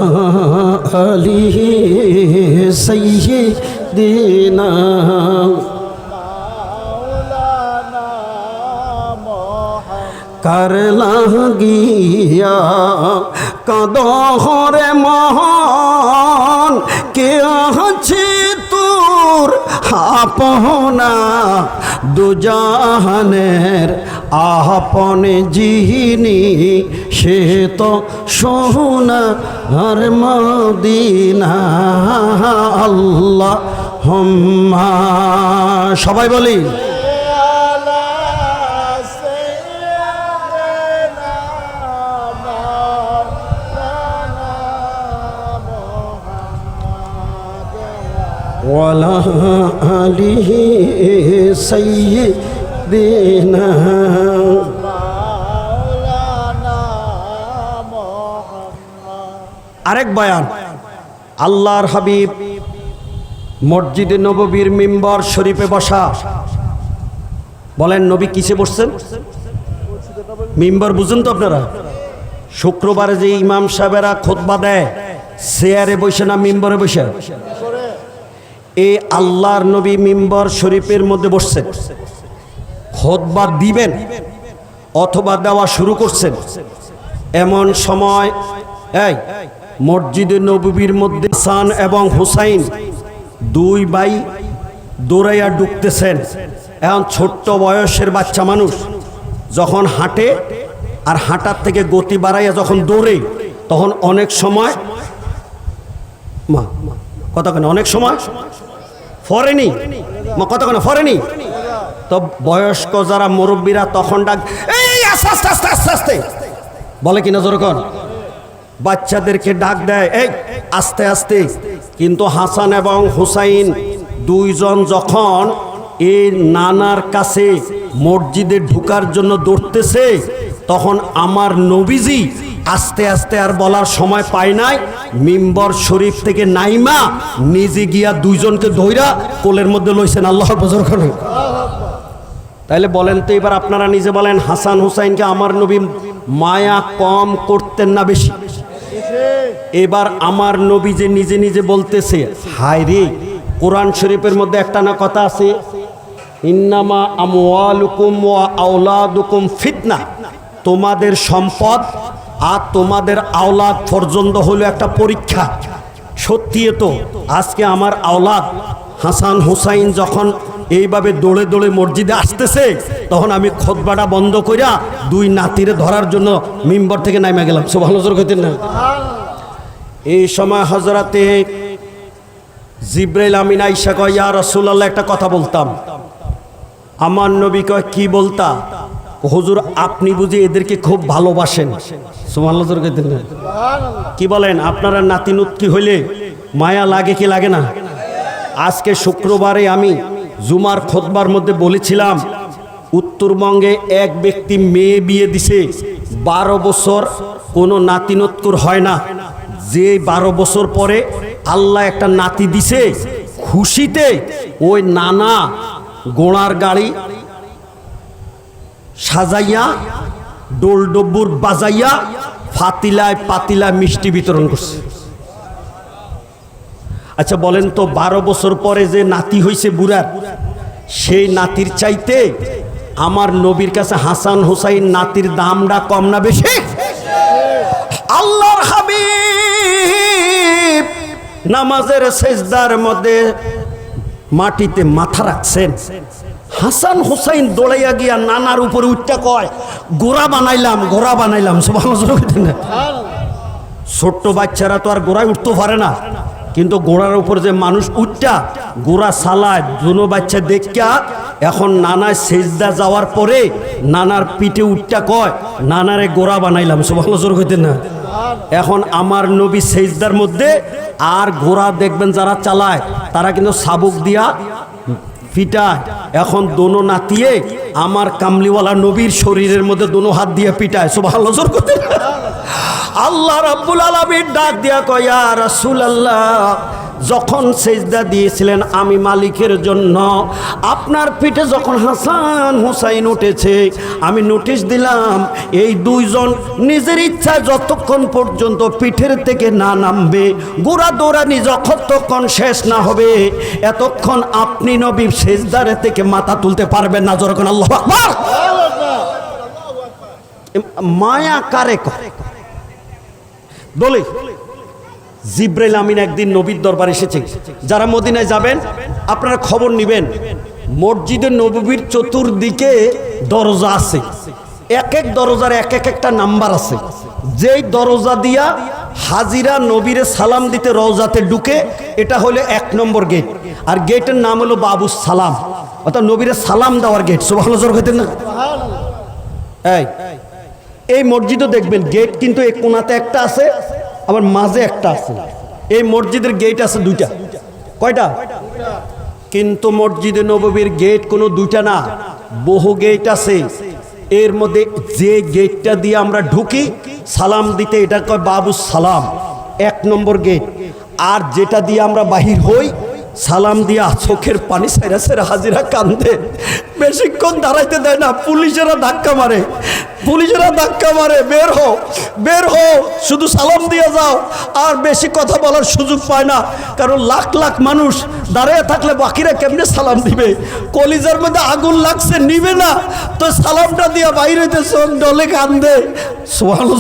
আলী সাইয়্যিদিনা কার লাগিয়া কাদরে মহান কে আছে তোর আপনা দুজাহানের আপন যিনি সে তো সোনার মদিনা। আল্লাহুম্মা সবাই বলি ওয়ালা আলিহি সাইয়্যিদিনা। আরেক বয়ান, আল্লাহর হাবিব মসজিদে নববীর মিম্বর শরীফে বসা। বলেন নবী কিসে বসছেন? মিম্বর বুঝেন তো আপনারা? শুক্রবারে যে ইমাম সাহেবেরা খুতবা দেয় চেয়ারে বসে না মিম্বরে বসে? এই আল্লাহর নবী মিম্বর শরীফের মধ্যে বসছেন, খুতবা দিবেন অথবা দেওয়া শুরু করছেন। এমন সময় এই মসজিদে নববীর মধ্যে হাসান এবং হুসাইন দুই ভাই দৌড়াইয়া ঢুকতেছেন। এখন ছোট্ট বয়সের বাচ্চা মানুষ যখন হাঁটে আর হাঁটার থেকে গতি বাড়াইয়া যখন দৌড়ে, তখন অনেক সময় কথা কেন অনেক সময় ফরেনি কথা কেন ফরেনি। তো বয়স্ক যারা মুরব্বীরা তখন ডাক এই আস্তে আস্তে আস্তে আস্তে আস্তে বলে কিনা যেরকম বাচ্চাদেরকে ডাক দেয় এই আস্তে আস্তে। কিন্তু হাসান এবং হুসাইন দুইজন যখন এই নানার কাছে মসজিদে ঢুকার জন্য দৌড়তেছে, তখন আমার নবীজি আস্তে আস্তে আর বলার সময় পায় নাই, মিম্বর শরীফ থেকে নাইমা নিজে গিয়া দুইজনকে ধইরা কোলের মধ্যে লইছেন। আল্লাহর বজর করেন। তাইলে বলেন তো এবার আপনারা নিজে বলেন, হাসান হুসাইনকে আমার নবী মায়া কম করতেন না বেশি? এবার আমার নবী যে নিজে নিজে বলতেছে, হায় রে, কোরআন শরীফের মধ্যে একটা না কথা আছে, ইন্নামা আমওয়ালুকুম ওয়া আওলাদুকুম ফিতনা, তোমাদের সম্পদ আর তোমাদের আওলাদ পর্যন্ত হলো একটা পরীক্ষা। সত্যি তো আজকে আমার আওলাদ হাসান হুসাইন যখন এইভাবে দৌড়ে দৌড়ে মসজিদে আসতেছে, তখন আমি খুতবাটা বন্ধ কইরা দুই নাতিরে ধরার জন্য মিম্বর থেকে নাইমা গেলাম। সুবহানাল্লাহ কইতেন না? এই সময় হযরতে জিবরাইল আমিন আয়েশা কয়, ইয়া রাসূলুল্লাহ, একটা কথা বলতাম। আমার নবী কয়, কি বলতা? হুজুর, আপনি বুঝি এদেরকে খুব ভালোবাসেন। সুবহানাল্লাহ কইতেন না? কি বলেন, আপনারা নাতিনুতকি হইলে মায়া লাগে কি লাগে না? আজকে শুক্রবারে আমি জুমার খুতবার মধ্যে বলেছিলাম, উত্তরবঙ্গে এক ব্যক্তি মেয়ে বিয়ে দিছে, 12 বছর কোনো নাতিনুতকুর হয় না। যে 12 বছর পরে আল্লাহ একটা নাতি দিছে, খুশিতে ওই নানা গোড়ার গাড়ি সাজাইয়া ডোল ডব্বুর বাজাইয়া ফাতিলায় পাতিলা মিষ্টি বিতরণ করছে। আচ্ছা বলেন তো, 12 বছর পরে যে নাতি হইছে বুড়ার, সেই নাতির চাইতে আমার নবীর কাছে হাসান হুসাইন নাতির দামটা কম না বেশি? আল্লাহর হাবিব নামাজের সেজদার মধ্যে মাটিতে মাথা রাখছেন, হাসান হুসাইন দৌড়াইয়া গিয়া নানার উপরে উঠতে কয়, গোড়া বানাইলাম, গোড়া বানাইলাম। সুবহানাল্লাহ। ছোট্ট বাচ্চারা তো আর গোড়ায় উঠতে পারে না, কিন্তু গোড়ার উপর যে মানুষ উঠটা গোড়া সালায়, দুনো বাচ্চা দেখা এখন নানা সেজদা যাওয়ার পরে নানার পিঠে উঠটা কয়, নানারে গোড়া বানাইলাম। সুবহানাল্লাহ কইতেন না? এখন আমার নবী সেজদার মধ্যে, আর ঘোড়া দেখবেন যারা চালায় তারা কিন্তু সাবুক দিয়া পিটায়। এখন দোনো নাতিয়ে আমার কামলিওয়ালা নবীর শরীরের মধ্যে দোনো হাত দিয়ে পিটায়। সুবহানাল্লাহ কইতেন। আল্লাহ রাব্বুল আলামিন ডাক দিয়া কয়, ইয়া রাসূলুল্লাহ, যখন সেজদা দিয়েছিলেন আমি মালিকের জন্য, আপনার পিঠে যখন হাসান হুসাইন উঠেছে, আমি নোটিশ দিলাম এই দুইজন নিজের ইচ্ছায় যতক্ষণ পর্যন্ত পিঠের থেকে না নামবে, গোড়া দৌড়ানি যতক্ষণ শেষ না হবে, এতক্ষণ আপনি নবী সেজদারে থেকে মাথা তুলতে পারবেন না। যখন আল্লাহু আকবার। মায়া কারে করে বলে? জিবরাইল আমিন একদিন নবীর দরবার এসেছে। যারা মদিনায় যাবেন আপনারা খবর নেবেন, মসজিদে নববীর চতুর্দিকে দরজা আছে, এক এক দরজার এক এক একটা নাম্বার আছে। যেই দরজা দিয়া হাজিরা নবীরে সালাম দিতে রওজাতে ঢুকে, এটা হলো 1 নম্বর গেট, আর গেটের নাম হলো বাবুস সালাম, অর্থাৎ নবীরে সালাম দেওয়ার গেট। সুবহানাল্লাহ কইতেন না? এই মসজিদও দেখবেন গেট কিন্তু এক কোণাতে একটা আছে, আবার মাঝে একটা আছে। এই মসজিদের গেট আছে 2টা। কয়টা? কিন্তু মসজিদে নববীর গেট কোনো 2টা না, বহু গেট আছে। এর মধ্যে যে গেটটা দিয়ে আমরা ঢুকি সালাম দিতে, এটা কয় বাবুস সালাম, 1 নম্বর গেট। আর যেটা দিয়ে আমরা বাহির হই, সালাম দিয়া চোখের পানি সেরা সেরা হাজিরা কান্দে, বেশিক্ষণ দাঁড়াইতে দেয় না, পুলিশেরা ধাক্কা মারে, পুলিশেরা ধাক্কা মারে, বের হো বের হো, শুধু সালাম দিয়ে যাও। আর বেশি কথা বলার সুযোগ পায় না, কারণ লাখ লাখ মানুষ দাঁড়িয়ে থাকলে বাকিরা কেমনে সালাম দিবে? কলিজার মধ্যে আগুন লাগছে, নিবে না, তো সালামটা দিয়ে বাইরে চোখ ডলে কান্দে। সুবহানাল্লাহ।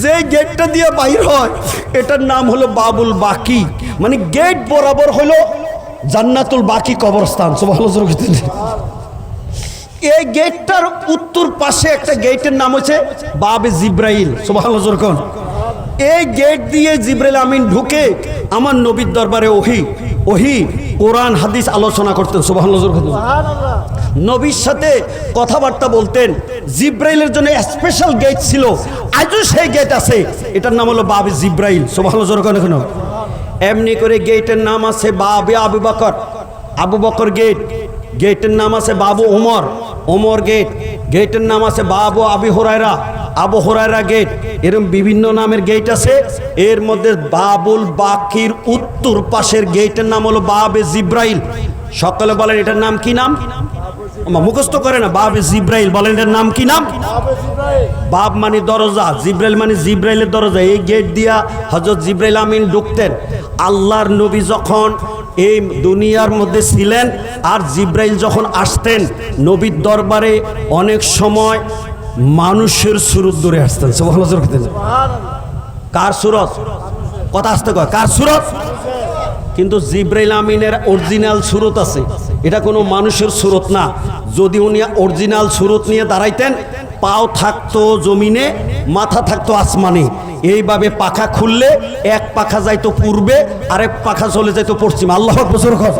যে গেটটা দিয়ে বাইর হয় এটার নাম হলো বাবুল বাকি, মানে গেট বরাবর হলো জান্নাতুল বাকি কবরস্থান। সুবহানাল্লাহ। এই গেটটার উত্তর পাশে একটা গেটের নাম হচ্ছে বাবে জিব্রাইল। সুবহানাল্লাহ। এই গেট দিয়ে জিব্রাইল আমিন ঢুকে আমার নবীর দরবারে ওহি কোরআন হাদিস আলোচনা করতেন। সুবহানাল্লাহ। নবীর সাথে কথাবার্তা বলতেন। জিব্রাইলের জন্য স্পেশাল গেট ছিল, আজও সেই গেট আছে, এটার নাম হলো বাবে জিব্রাইল। সুবহানাল্লাহ। এমনি করে গেটের নাম আছে বাবে আবু বকর, আবু বকর গেট, গেটের নাম আছে বাবু ওমর, ওমর গেট, গেটের নাম আছে বাবু আবু হুরায়রা, আবু হুরায়রা গেট। এরকম বিভিন্ন নামের গেট আছে। এর মধ্যে বাবুল বাকির উত্তর পাশের গেটের নাম হলো বাবে জিব্রাইল। সকলে বলেন এটার নাম কি নাম? মুখস্থ করে না, বাবে জিব্রাইল। বলেন এটার নাম কি নাম? বাব মানে দরজা, জিব্রাইল মানে জিব্রাইলের দরজা। এই গেট দিয়া হযরত জিব্রাইল আমিন ঢুকতেন। আল্লাহর নবী যখন এই দুনিয়ার মধ্যে ছিলেন আর জিব্রাইল যখন আসতেন নবীর দরবারে অনেক সময় মানুষের সুরত ধরে আসতেন। সুবহানাল্লাহ। কার সুরত? কথা আসতে কয়, কার সুরত? কিন্তু জিব্রাইল আমিনের অরিজিনাল সুরত আছে, এটা কোনো মানুষের সুরত না। যদি উনি অরিজিনাল সুরত নিয়ে দাঁড়াইতেন, পাও থাকতো জমিনে, মাথা থাকতো আসমানে। এইভাবে পাখা খুললে এক পাখা যাইতো পূর্বে, আরেক পাখা চলে যাইতো পশ্চিমে। আল্লাহু আকবার।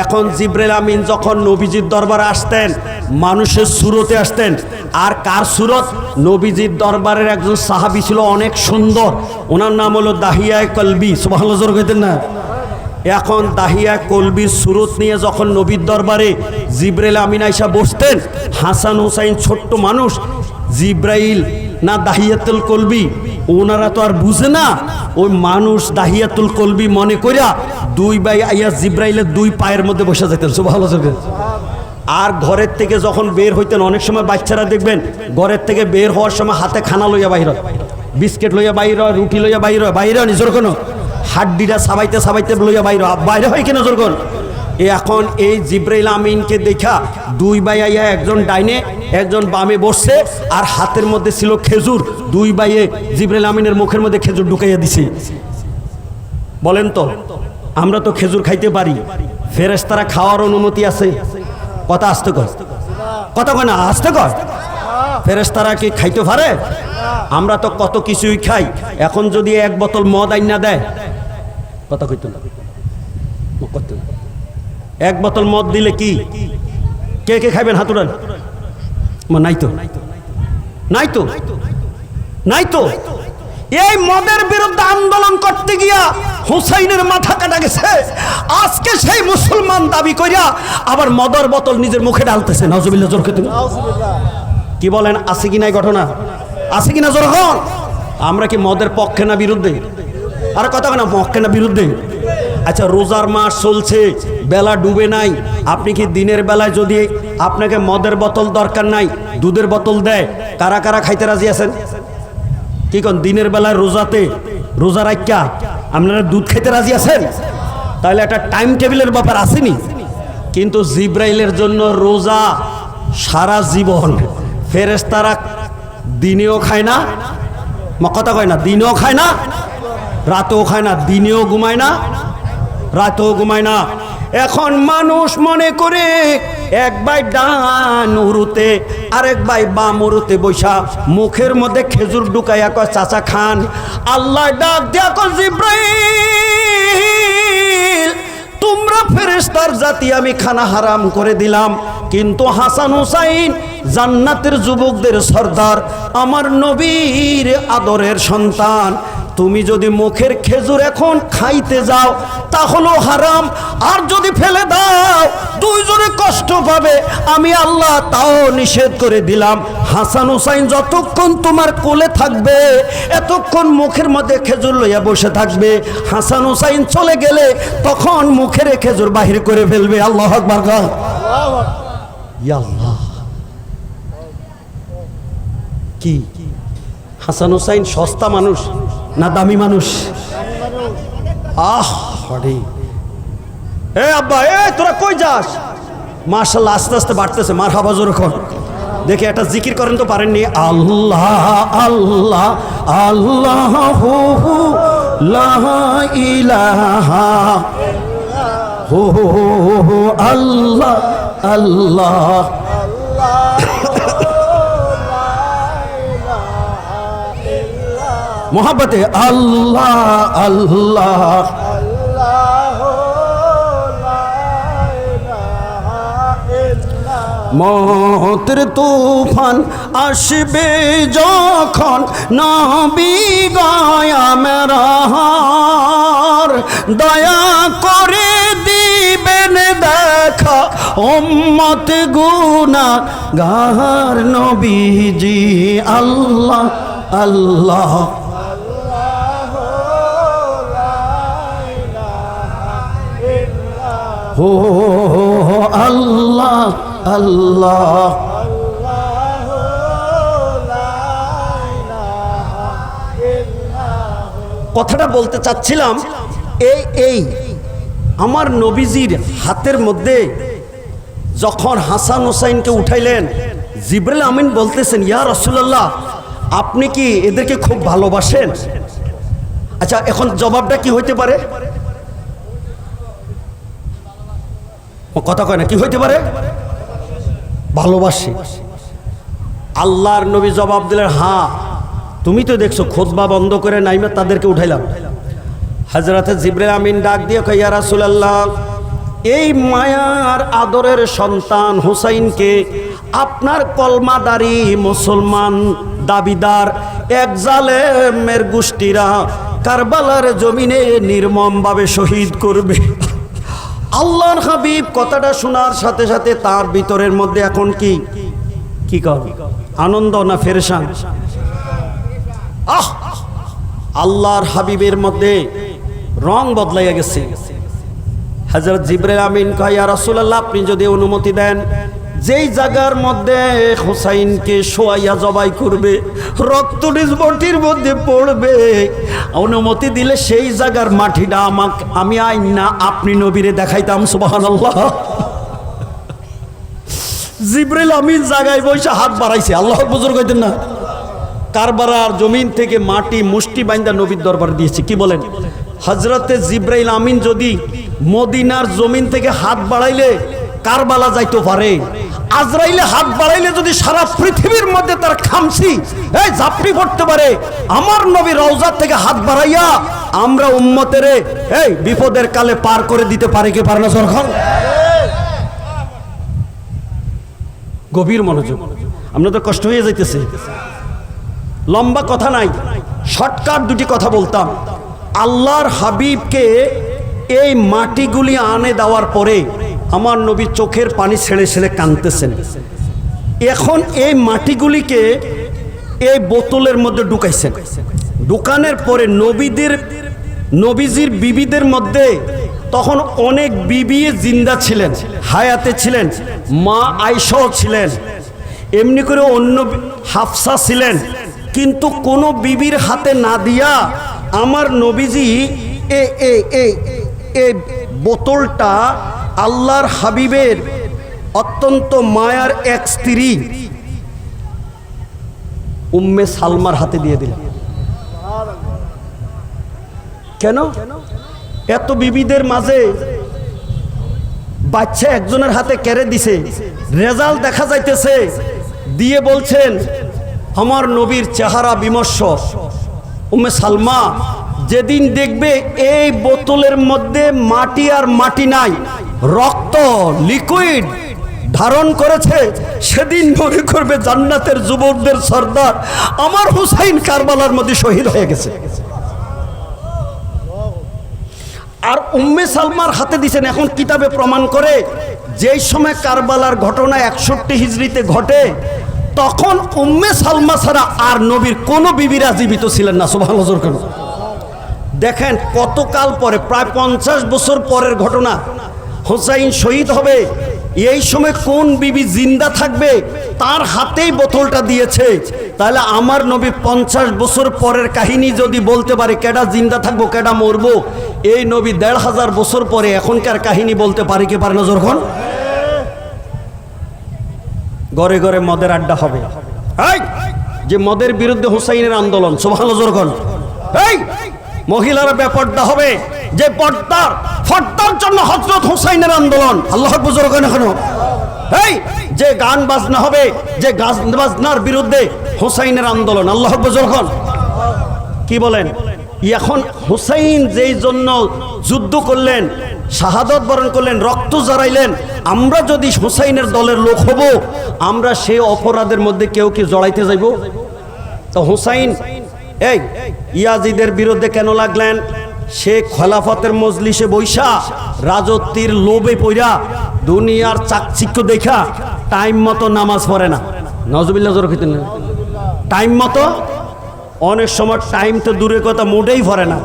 এখন জিব্রাইল আমিন যখন নবীজির দরবারে আসতেন মানুষের সুরতে আসতেন। আর কার সুরত? নবীজির দরবারের একজন সাহাবী ছিল অনেক সুন্দর, ওনার নাম হলো দাহিয়া কলবি। সুবহানাল্লাহ জোরে কইতেন না? এখন দাহিয়া কলবির সুরত নিয়ে যখন নবীর দরবারে জিব্রাইল আমিন আইসা বসতেন, হাসান হুসাইন ছোট্ট মানুষ, জিব্রাইল না দাহিয়াতুল কলবি, ওনারা তো আর বুঝে না। ওই মানুষ দাহিয়াতুল কলবি মনে কইরা দুই ভাই আইয়া জিব্রাইলের দুই পায়ের মধ্যে বসে যেতেন। সুবহানাল্লাহ। আর ঘরের থেকে যখন বের হইতেন, অনেক সময় বাচ্চারা দেখবেন ঘরের থেকে বের হওয়ার সময় হাতে খানা লইয়া বাইর হয়, বিস্কিট লইয়া বাইর হয়, রুটি লইয়া বাইর হয়, বাইরে হয় নিজের কোনো হাড্ডিটা সাবাইতে সাবাইতে লইয়া বাইরে হয় কিনা জোর কোন। এখন এই জিব্রাইল আমিনকে দেখা দুই ভাই আইয়া একজন ডাইনে একজন বামে বসছে, আর হাতের মধ্যে ছিল খেজুর। দুই ভাইয়ে জিব্রাইল আমিনের মুখের মধ্যে খেজুর ঢুকাইয়া দিছে। বলেন তো, আমরা তো খেজুর খাইতে পারি, ফেরেশতারা খাওয়ার অনুমতি আছে? কথা আসতে কয়, কথা কয় না, আসতে কয়। ফেরেশতারা কি খাইতে পারে? আমরা তো কত কিছুই খাই। এখন যদি এক বোতল মদ আইনা দেয়, কথা কইতো না, এক বোতল মদ দিলে কি কে কে খাইবেন? হাত উঠান। নাই তো, নাই তো, নাই তো। এই মদের বিরুদ্ধে আন্দোলন করতে গিয়া হুসাইনের মাথা কাটা গেছে। আজকে সেই মুসলমান দাবি কইরা আবার মদের বোতল নিজের মুখে ঢালতেছে। নাউজুবিল্লাহ জোর করে। কি বলেন, আছে কি নাই ঘটনা? আছে কিনা জোর হন? আমরা কি মদের পক্ষে না বিরুদ্ধে? আর কথা না, পক্ষে না বিরুদ্ধে? আচ্ছা, রোজার মাস চলছে, বেলা ডুবে নাই, আপনি কি দিনের বেলায় যদি আপনাকে মদের বোতল দরকার নাই, দুধের বোতল দেয়, কারা কারা খাইতে রাজি আছেন? কি কোন দিনের বেলায় রোজাতে, রোজা রাখা আপনারা দুধ খেতে রাজি আছেন? তাহলে একটা টাইম টেবিলের ব্যাপার আসেনি। কিন্তু জিব্রাইলের জন্য রোজা সারা জীবন। ফেরেশতারা দিনেও খায় না, কথা কয় না, দিনেও খায় না, রাতেও খায় না, দিনেও ঘুমায় না, রাতেও ঘুমায় না। এখন মানুষ মনে করে এক ভাই ডান উরুতে আরেক ভাই বাম উরুতে বৈশা মুখের মধ্যে খেজুর ঢুকাইয়া কয় চাচা খান। আল্লাহ ডাক দিয়া কয় জিব্রাইল, তোমরা ফেরেশতার জাতি আমি খানা হারাম করে দিলাম, কিন্তু হাসান হুসাইন জান্নাতের যুবকদের সর্দার, আমার নবীর আদরের সন্তান, তুমি যদি মুখের খেজুর এখন খাইতে যাও তাহলে হারাম, আর যদি ফেলে দাও দুইজনে কষ্ট পাবে, আমি আল্লাহ তাও নিষেধ করে দিলাম। হাসান হুসাইন যতক্ষণ তোমার কোলে থাকবে এতক্ষণ মুখের মধ্যে খেজুর লইয়া বসে থাকবে। হাসান হুসাইন চলে গেলে তখন মুখের খেজুর বাহির করে ফেলবে। আল্লাহু আকবার। ইয়া আল্লাহ, কি হাসান হুসাইন সস্তা মানুষ না দামি মানুষ? এ আব্বা, এ তোরা কই যাস? মাশাআল্লাহ, আস্তে আস্তে বাড়তেছে। মারহাবা জোরে কর। দেখে একটা জিকির করেন তো পারেননি? আল্লাহ আল্লাহ আল্লাহু লা ইলাহা হু আল্লাহ আল্লাহ। মোহাব্বতে আল্লাহ আল্লাহ। মতের তুফান আসবে যখন নবী গায়ামের দয়া করে দিবেন দেখা উম্মত গুনাহগার নবীজি আল্লাহ আল্লাহ হো আল্লাহ আল্লাহ। কথাটা বলতে চাচ্ছিলাম এই আমার নবীজির হাতের মধ্যে যখন হাসান হোসাইনকে উঠাইলেন, জিবরাইল আমিন বলতেছেন, ইয়া রাসূলুল্লাহ আপনি কি এদেরকে খুব ভালোবাসেন? আচ্ছা, এখন জবাবটা কি হইতে পারে? কথা কয় না, কি হইতে পারে? ভালোবাসি। আল্লাহর নবী জবাব দিলেন, হ্যাঁ তুমি তো দেখছো খুতবা বন্ধ করে নাইমা তাদেরকে উঠাইলাম। হযরতে জিবরাইল আমিন ডাক দিয়ে কয়, ইয়া রাসূলুল্লাহ এই মায়ার আদরের সন্তান হুসাইনকে আপনার কলমাদারি মুসলমান দাবিদার এক জালেমের গোষ্ঠীরা কারবালার জমিনে নির্মমভাবে শহীদ করবে। আল্লাহর হাবিব কথাটা শোনার সাথে সাথে তার ভিতরের মধ্যে এখন কি কর আনন্দ না ফেরেশান? আল্লাহর হাবিবের মধ্যে রং বদলাইয়া গেছে। হযরত জিবরাইল আমিন কয়, ইয়া রাসূলুল্লাহ আপনি যদি অনুমতি দেন, যেই জায়গার মধ্যে হুসাইনকে শোয়াইয়া জবাই করবে, রক্ত নিজ বটির মধ্যে পড়বে, অনুমতি দিলে সেই জায়গার মাটিটা আমি আইনা আপনি নবীরে দেখাইতাম। সুবহানাল্লাহ। জিবরাইল আমিন জায়গায় বসে হাত বাড়াইছে, আল্লাহ বুজুর্গ হইতেন না, কারবালার জমিন থেকে মাটি মুষ্টি বাইন্দা নবীর দরবার দিয়েছে। কি বলেন? হযরতে জিবরাইল আমিন যদি মদিনার জমিন থেকে হাত বাড়াইলে কারবালা যাইতে পারে, আজরাইলে হাত বাড়াইলে যদি সারা পৃথিবীর মধ্যে তার খামসি এই ঝাপটি পড়তে পারে, আমার নবী রওজা থেকে হাত বাড়াইয়া আমরা উম্মতের এই বিপদের কালে পার করে দিতে পারে কি পারে না? সরকার গভীর মনোযোগ, আমরা তো কষ্ট হয়ে যাইতেছে। লম্বা কথা নাই, শর্টকাট দুটি কথা বলতাম। আল্লাহর হাবিবকে এই মাটিগুলি আনে দেওয়ার পরে আমার নবী চোখের পানি ছেড়ে ছেড়ে কাঁদতেছেন। এখন এই মাটিগুলিকে এই বোতলের মধ্যে ঢুকাইছেন। ঢুকানোর পরে নবীজির বিবিদের মধ্যে তখন অনেক বিবি জিন্দা ছিলেন, হায়াতে ছিলেন, মা আয়েশাও ছিলেন, এমনি করে অন্য হাফসা ছিলেন, কিন্তু কোনো বিবির হাতে না দিয়া আমার নবীজি এই বোতলটা আল্লাহর হাবিবের অত্যন্ত মায়ার এক স্ত্রী উম্মে সালমার হাতে দিয়ে দিলেন। কেন? এত বিবিদের মাঝে বাচ্চা একজনের হাতে কেড়ে দিছে, রেজাল্ট দেখা যাইতেছে, দিয়ে বলছেন আমার নবীর চেহারা বিমর্ষ। উম্মে সালমা যেদিন দেখবে এই বোতলের মধ্যে মাটি আর মাটি নাই, রক্ত লিকুইড ধারণ করেছে, সেদিন মনে করবে জান্নাতের যুবকদের সর্দার আমার হুসাইন কারবালার মধ্যে শহীদ হয়ে গেছে। আর উম্মে সালমার হাতে দিছেন। এখন কিতাবে প্রমাণ করে যেই সময় কারবালার ঘটনা 61 হিজরিতে ঘটে, তখন উম্মে সালমা ছাড়া আর নবীর কোনো বিবিরা জীবিত ছিলেন না। সুবহানাল্লাহ। দেখেন কতকাল পরে, প্রায় 50 বছর পরের ঘটনা, হুসাইন শহীদ হবে, এই সময় কোন বিবি জিন্দা থাকবে? তার হাতেই বোতলটা দিয়েছে। তাহলে আমার নবী 50 বছর পরের কাহিনী যদি বলতে পারে, কেডা জিন্দা থাকবো কেডা মরবো, এই নবী 1500 বছর পরে এখনকার কাহিনী বলতে পারে কি পারে না? যখন ঘরে ঘরে মদের আড্ডা হবে, যে মদের বিরুদ্ধে হুসাইনের আন্দোলন, সুবহানাল্লাহ, যখন এই মহিলারা বেপর্দা হবে, যে ফর্দার জন্য হযরত হুসাইনের আন্দোলন, আল্লাহ বুজুর্গ এখনো এই যে গান বাজনা হবে, যে গান বাজনার বিরুদ্ধে হুসাইনের আন্দোলন, আল্লাহ বুজুর্গ। কি বলেন? এখন হুসাইন যেই জন্য যুদ্ধ করলেন, শাহাদত বরণ করলেন, রক্ত জড়াইলেন, আমরা যদি হুসাইনের দলের লোক হব, আমরা সেই অপরাধের মধ্যে কেউ কি জড়াইতে যাইব? তো হুসাইন এই ইয়াজিদের বিরুদ্ধে কেন লাগলেন? সে খেলাফতের মজলিসে বৈশা রাজত্বের লোভে পইরা দুনিয়ার চাকচিক্য দেখা টাইম মতো নামাজ পড়ে না। নজরুল্লাহ জোরখিতেন টাইম মতো, অনেক সময় টাইম তো দূরের কথা মোটেই পড়ে না।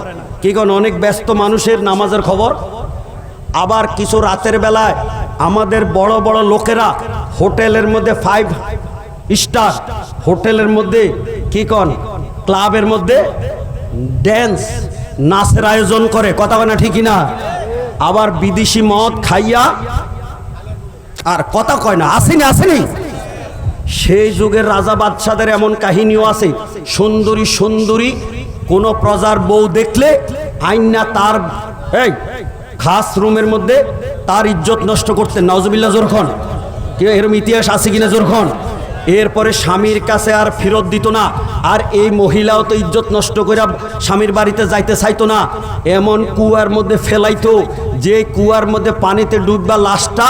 কি কারণ অনেক ব্যস্ত মানুষের নামাজের খবর। আবার কিছু রাতের বেলায় আমাদের বড় বড় লোকেরা হোটেলের মধ্যে 5 স্টার হোটেলের মধ্যে কি কন ক্লাবের মধ্যে ড্যান্স নাচের আয়োজন করে, কথা বলে না ঠিকই না? আবার বিদেশি মদ খাইয়া আর কথা কয় না, আসেনি আসেনি। সেই যুগের রাজা বাদশাদের এমন কাহিনীও আছে, সুন্দরী সুন্দরী কোন প্রজার বউ দেখলে আইনা তার এই খাস রুমের মধ্যে তার ইজ্জত নষ্ট করতেন। নাউজুবিল্লাহ জোরখন, কি এরকম ইতিহাস আছে কিনা জোরখন? এরপরে স্বামীর কাছে আর ফেরত দিত না। আর এই মহিলাও তো ইজ্জত নষ্ট করে স্বামীর বাড়িতে যাইতে চাইতো না, এমন কুয়ার মধ্যে ফেলাইতো যে কুয়ার মধ্যে পানিতে ডুববা লাশটা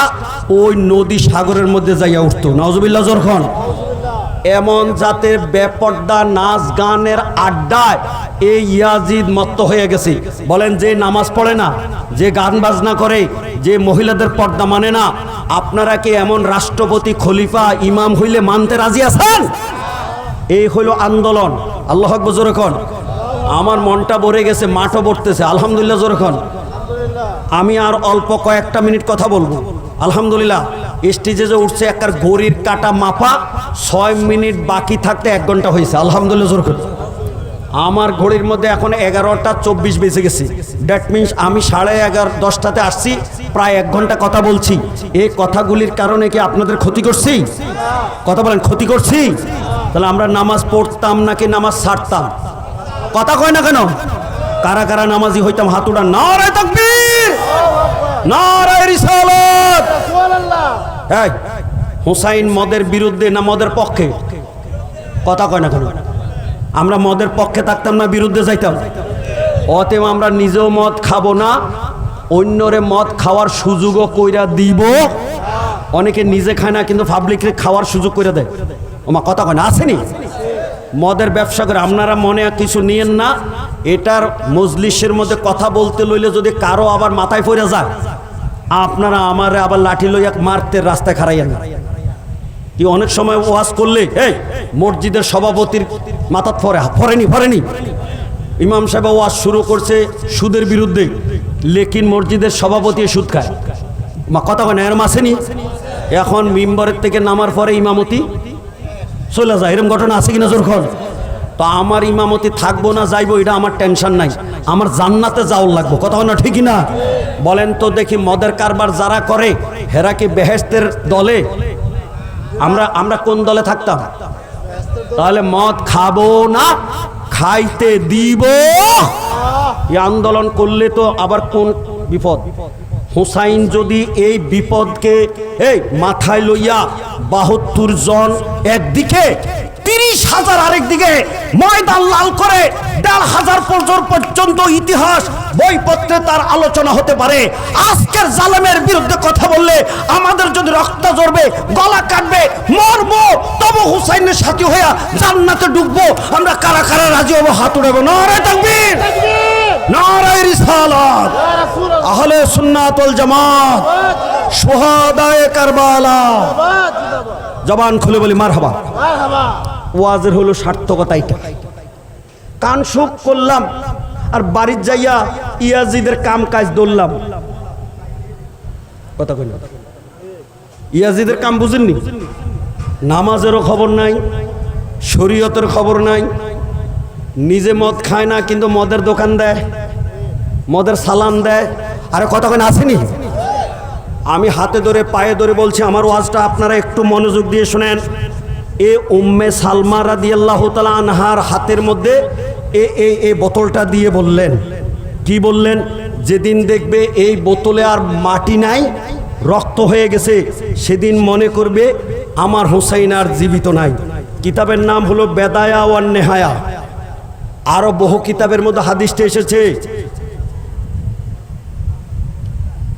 ওই নদী সাগরের মধ্যে যাইয়া উঠতো। নাউজুবিল্লাহ জোরখন। এমন জাতের বেপর্দা নাচ গানের আড্ডায় এই ইয়াজিদ মত্ত হয়ে গেছে। বলেন যে নামাজ পড়ে না, যে গান বাজনা করে, যে মহিলাদের পর্দা মানে না, আপনারা কি এমন রাষ্ট্রপতি খলিফা ইমাম হইলে মানতে রাজি আছেন? এই হইল আন্দোলন। আল্লাহু আকবার জোরে কোন। আমার মনটা ভরে গেছে, মাঠও ভরতেছে। আলহামদুলিল্লাহ জোরে কোন। আমি আর অল্প কয়েকটা মিনিট কথা বলবো। আলহামদুলিল্লাহ স্টেজে যে উঠছে একবার ঘড়ির কাটা মাপা 6 মিনিট বাকি থাকতে 1 ঘন্টা হয়েছে। আলহামদুলিল্লাহ জোরে কোন। আমার ঘড়ির মধ্যে এখন 11:24 বেজে গেছে। দ্যাট মিনস আমি 11:30 10টাতে আসছি, প্রায় 1 ঘন্টা কথা বলছি। এই কথাগুলির কারণে কি আপনাদের ক্ষতি করছি? কথা বলেন, ক্ষতি করছি? তাহলে আমরা নামাজ পড়তাম নাকি নামাজ ছাড়তাম? কথা কয় না কেন? কারা কারা নামাজি হইতাম হাত উঠান। নারায়ে তাকবীর, নারায়ে রিসালাত। এই হুসাইন মদের বিরুদ্ধে না মদের পক্ষে? কথা কয় না কেন? আমরা মদের পক্ষে থাকতাম না বিরুদ্ধে যাইতাম? অতএব আমরা নিজেও মদ খাবো না, অন্যরে মদ খাওয়ার সুযোগও কইরা দিব। অনেকে নিজে খায় না কিন্তু পাবলিকরে খাওয়ার সুযোগ করে দেয়। ওমা কথা কয় না, আসেনি? মদের ব্যবসা করে। আপনারা মনে কিছু নিয়েন না, এটার মজলিসের মধ্যে কথা বলতে লইলে যদি কারো আবার মাথায় পড়ে যায়, আপনারা আমারে আবার লাঠি লইয়া মারতে রাস্তায় খাড়াইয়েন না। কি অনেক সময় ওয়াজ করলে এই মসজিদের সভাপতির মাথাত ফরেনি ইমাম সাহেব ওয়াজ শুরু করছে সুদের বিরুদ্ধে, লেকিন মসজিদের সভাপতি সুদ খায়। কথা কয় না, এরম আসেনি? এখন মিম্বরের থেকে নামার পরে ইমামতি চলে যায়, এরকম ঘটনা আছে কিনা জোরখন? তো আমার ইমামতি থাকবো না যাইবো এটা আমার টেনশন নাই, আমার জান্নাতে যাওয়ার লাগবো। কথা না ঠিকই না? বলেন তো দেখি মদের কারবার যারা করে হেরা কি বেহেশতের দলে? আমরা কোন দলে থাকতাম? তাহলে মদ খাবো না, খাইতে দিব। এই আন্দোলন করলে তো আবার কোন বিপদ। হুসাইন যদি এই বিপদকে এই মাথায় লইয়া 72 জন একদিকে, 30,000 আরেকদিকে ময়দান লাল করে 1,500 পর্যন্ত ইতিহাস বইপত্রে তার আলোচনা হতে পারে। আজকের জালেমের বিরুদ্ধে কথা বললে আমাদের যদি রক্ত ঝরবে, গলা কাটবে, মরবো, তবু হুসাইনের সাথী হইয়া জান্নাতে ঢুকবো। আমরা কারা কারা রাজি হবো? হাত উঠাবো। নারায়ে তাকবীর, নারায়ে রিসালাত, আহলে সুন্নাত ওয়াল জামাত, শুহাদায়ে কারবালা। জবান খুলে বলি মারহাবা। ওয়াজের হলো সার্থকতা এটা। কান সুখ করলাম আর বাড়ির যাইয়া ইয়াজিদের কাম কাজ ধরলাম। কথা কই না? ইয়াজিদের কাম বুঝেননি? নামাজেরও খবর নাই, শরীয়তের খবর নাই, নিজে মদ খায় না কিন্তু মদের দোকান দেয়, মদের সালান দেয়। আরে কথা কই না, আসেনি? আমি হাতে ধরে পায়ে ধরে বলছি, আমার ওয়াজটা আপনারা একটু মনোযোগ দিয়ে শুনেন। এ উম্মে সালমা রাদিয়াল্লাহু তাআলা আনহার হাতের মধ্যে এই বোতলটা দিয়ে বললেন, কি বললেন? যেদিন দেখবে এই বোতলে আর মাটি নাই, রক্ত হয়ে গেছে, সেদিন মনে করবে আমার হুসাইন আর জীবিত নাই। কিতাবের নাম হলো বেদায়া ওয়ান নেহায়া। আরো বহু কিতাবের মধ্যে হাদিসটা এসেছে।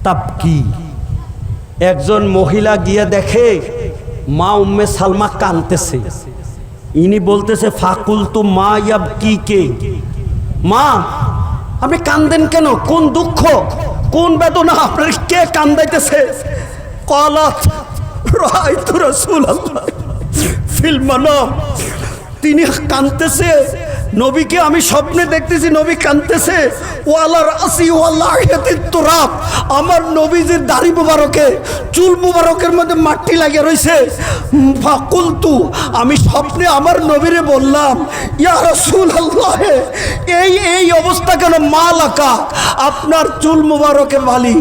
তাবকি, একজন মহিলা গিয়ে দেখে মা উম্মে সালমা কাঁদতেছে। ইনি বলতেছে ফাকুলতু মা ইয়াবকি কে, মা আপনি কান্দেন কেন, কোন দুঃখ কোন বেদনা আপনার, কে কান্দাইতেছে? ক্বালাত রাআইতু রাসূলুল্লাহ ফিল মানাম, তিনি কাঁদতেছে, নবীকে আমি স্বপ্নে দেখতেছি নবী কাঁদতেছে। ওয়ালা রাসি ওয়ালাহিয়াতিত তুরাব, আমার নবীজির দাড়ি মুবারকে চুল মুবারকের মধ্যে মাটি লাগিয়ে রইছে। ফাকুলতু, আমি স্বপ্নে আমার নবীরে বললাম, ইয়া রাসূলুল্লাহ, এই অবস্থা কেন? মা লাকা, আপনার চুল মুবারকে বালি,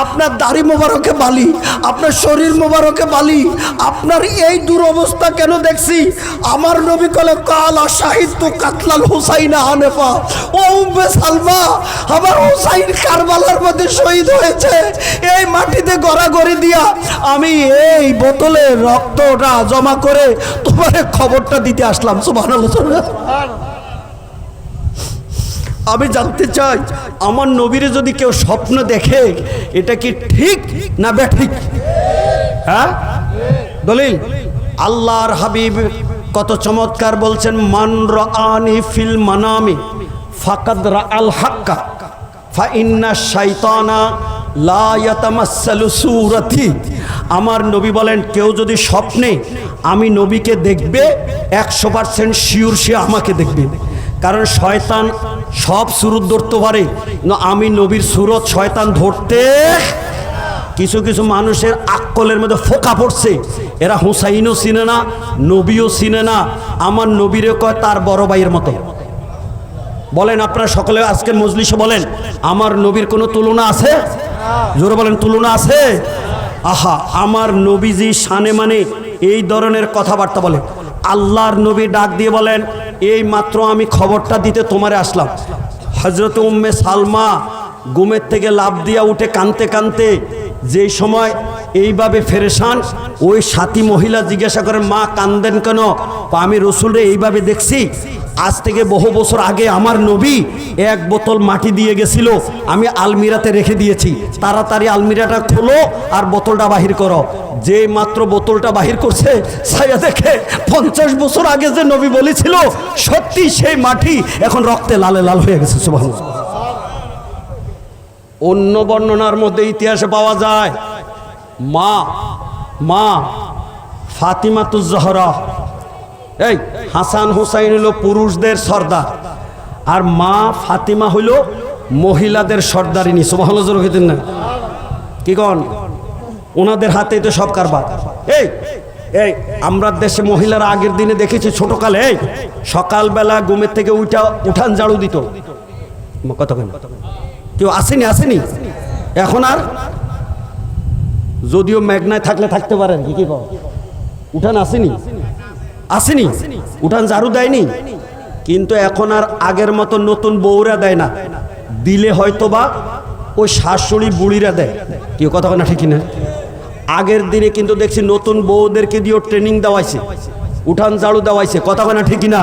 আপনার দাড়ি মুবারকে বালি, আপনার শরীর মুবারকে বালি, আপনার এই দুরবস্থা কেন দেখছি? আমার নবী কলে কালা শাহিদতু কাতলাল হুসাইন হানেফা, ও উম্মে সালমা, আমার হুসাইন কারবালার মধ্যে শহীদ হয়েছে। এই মাটিতে গড়াগড়ি দিয়া আমি এই বোতলে রক্তটা জমা করে তোমার খবরটা দিতে আসলাম। সুবহানাল্লাহ। আমি জানতে চাই, আমার নবীরে যদি কেউ স্বপ্ন দেখে এটা কি ঠিক না বেঠিক? হ্যাঁ, দলিল আল্লাহর হাবিব কত চমৎকার বলছেন, মান রাআনি ফিল মানামি ফাকাদ রাআল হাক্কা ফা ইন্না শাইতানা লা ইয়াতামাসসালু সূরাতি। আমার নবী বলেন, কেউ যদি স্বপ্নে আমি নবীকে দেখবে 100% শিওর সে আমাকে দেখবে, কারণ শয়তান সব সুরত ধরতে পারে, আমি নবীর সুরত শয়তান ধরতে। কিছু কিছু মানুষের আকলের মধ্যে ফোকা পড়ছে, এরা হুসাইনও চিনে না, নবীও চিনে না, আমার নবীরে কয় তার বড় ভাইয়ের মতো। বলেন আপনারা সকলে আজকের মজলিসে বলেন, আমার নবীর কোনো তুলনা আছে? জোরে বলেন, তুলনা আছে? আহা, আমার নবীজি শানে মানে এই ধরনের কথাবার্তা বলে। আল্লাহর নবী ডাক দিয়ে বলেন, এই মাত্র আমি খবরটা দিতে তোমারে আসলাম। হযরত উম্মে সালমা ঘুমের থেকে লাফ দিয়া উঠে কানতে কানতে যেই সময় এইভাবে ফেরেশান, ওই সাথী মহিলা জিজ্ঞাসা করেন, মা কান্দেন কেন? আমি রসুলরে এইভাবে দেখছি, আজ থেকে বহু বছর আগে আমার নবী এক বোতল মাটি দিয়ে গেছিল, আমি আলমিরাতে রেখে দিয়েছি, তাড়াতাড়ি আলমিরাটা খোলো আর বোতলটা বাহির করো। যে মাত্র বোতলটা বাহির করছে, ছায়া দেখে 50 বছর আগে যে নবী বলেছিল সত্যি সেই মাটি এখন রক্তে লালে লাল হয়ে গেছে। সুবহানাল্লাহ। অন্য বর্ণনার মধ্যে ইতিহাসে পাওয়া যায়, মা ফাতিমাতুজ জাহরা, এই হাসান হুসাইন হলো পুরুষদের সর্দার, আর মা ফাতিমা হইল মহিলাদের সর্দারিনী। সুবহানাল্লাহ রহিতেন না কি কন? ওনাদের হাতেই তো সব কারবার। এই এই আমরা দেশে মহিলারা আগের দিনে দেখেছি ছোটকালে, এই সকালবেলা ঘুমের থেকে উঠান ঝাড়ু দিত। কথা কেন? কেউ আসেনি এখন আর, যদিও মেঘনায় থাকলে থাকতে পারেন, কি কও? উঠান আসেনি, উঠান ঝাড়ু দেয়নি, কিন্তু এখন আর আগের মতো নতুন বউরা দেয় না, দিলে হয়তো বা ওই শাশুড়ি বুড়িরা দেয়। কেউ কথা না, ঠিক না? আগের দিনে কিন্তু দেখছি নতুন বউদেরকে দিয়েও ট্রেনিং দেওয়াইছে, উঠান ঝাড়ু দেওয়াইছে। কথা না, ঠিক না?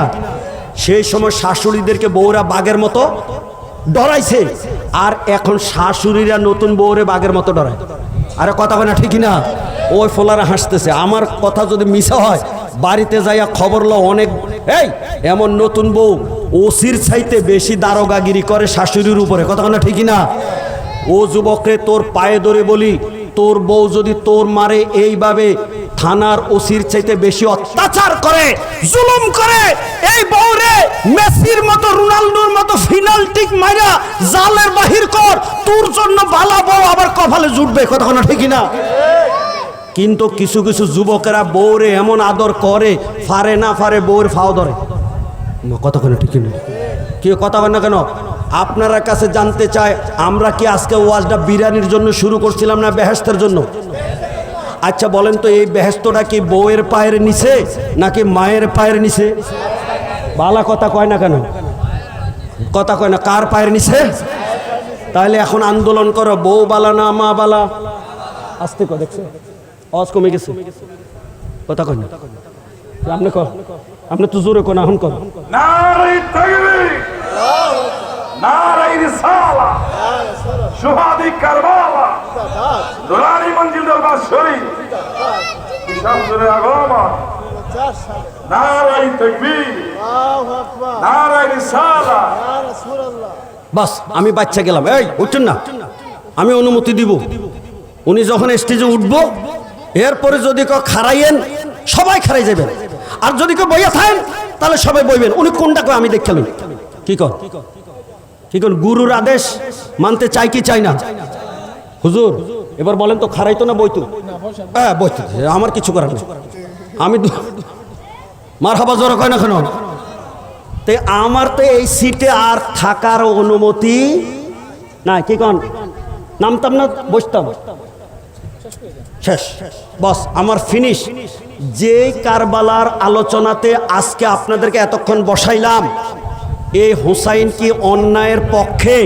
সেই সময় শাশুড়িদেরকে বউরা বাঘের মতো ডরাইছে, আর এখন শাশুড়িরা নতুন বউরে বাঘের মতো ডরায়। আরে কথা না, ঠিক না? ওই ফোলারা হাসতেছে। আমার কথা যদি মিছা হয়, বাড়িতে যাইয়া খবর লো, অনেক এই এমন নতুন বউ ওসির চাইতে বেশি দারোগাগিরি করে শাশুড়ির উপরে। কথা না, ঠিক না? ও যুবকরে তোর পায়ে ধরে বলি, তোর বউ যদি তোর মারে এইভাবে থানার ওসির চাইতে বেশি অত্যাচার করে, জুলুম করে, এই বউরে মেসির মতো রোনাল্ডোর মতো ফিনাল্টিক মাইরা জালের বাহির কর, তোর জন্য ভালো বউ আবার কপালে জুটবে। কথা না, ঠিক না? কিন্তু কিছু কিছু যুবকেরা বউরে এমন আদর করে, ফারে না ফারে বউর ফাও ধরে। কথা কেন, ঠিক না? কি কথা বলেন না কেন? আপনারা কাছে জানতে চাই, আমরা কি আজকে ওয়াজটা বিরিয়ানির জন্য শুরু করছিলাম না বেহেশতের জন্য? আচ্ছা বলেন তো, এই বেহেশতটা কি বউয়ের পায়ের নিচে নাকি মায়ের পায়ের নিচে? বালা কথা কয় না কেন? কথা কয় না, কার পায়ের নিচে? তাহলে এখন আন্দোলন করো, বউ বালা না মা বালা? আসতে কো, দেখছো আওয়াজ কমে গেছে। কথা কয় না, আপনি কর। আপনি তো জোরে কোন এখন কর নারে তাকবীর নারে রিসালা শুহাদি কারবালা দুরানি মঞ্জিল দরবার শরীফ বিশামপুরে আগমা নারে তাকবীর নারে রিসালা। বাস আমি বাচ্চা গেলাম। এই উঠছেন না, আমি অনুমতি দিব। উনি যখন স্টেজে উঠবো এরপরে যদি কেউ খারাইয়েন সবাই খারাই যাবেন, আর যদি কেউ বইয়া থাকেন তাহলে সবাই বইবেন। উনি কোনটা কয় আমি দেখলাম কি কর কি কর গুরুর আদেশ মানতে চাই কি চাই না? হুজুর এবার বলেন তো খারাইতো না বইতো? হ্যাঁ বইতো, আমার কিছু করার নেই। আমি মার হাবা জোর কয় না কেন? তো আমার তো এই সিটে আর থাকার অনুমতি না। কি কন নামতাম না, বসতাম, শেষ বস আমার ফিনিশ। যে কারবালার আলোচনাতে আজকে আপনাদেরকে এতক্ষণ বসাইলাম, এই হুসাইন কি অন্যায়ের পক্ষে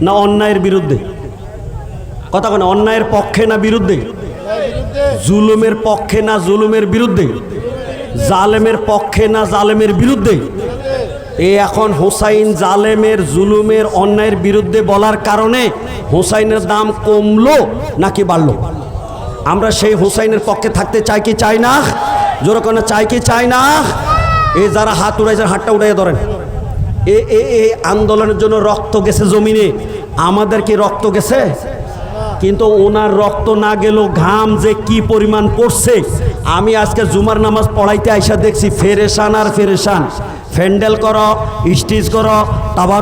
না অন্যায়ের বিরুদ্ধে? কথা কেন, অন্যায়ের পক্ষে না বিরুদ্ধে? জুলুমের পক্ষে না জুলুমের বিরুদ্ধে? জালেমের পক্ষে না জালেমের বিরুদ্ধে? এখন হুসাইন জালেমের জুলুমের অন্যায়ের বিরুদ্ধে বলার কারণে হুসাইনের দাম কমলো নাকি বাড়লো? আমরা সেই হুসাইনের পক্ষে থাকতে চাই কি চাই না? জোর করে চাই কি চাই না? এই যারা হাত উড়াইছে হাতটা উড়াইয়া ধরেন। এই আন্দোলনের জন্য রক্ত গেছে জমিনে, আমাদের কি রক্ত গেছে? কিন্তু ওনার রক্ত না গেলেও ঘাম যে কি পরিমাণ পড়ছে, আমি আজকে জুমার নামাজ পড়াইতে আইসা দেখছি ফেরেশান আর ফেরেশান। ফ্যান্ডেল করো, স্টেজ করো, তাবার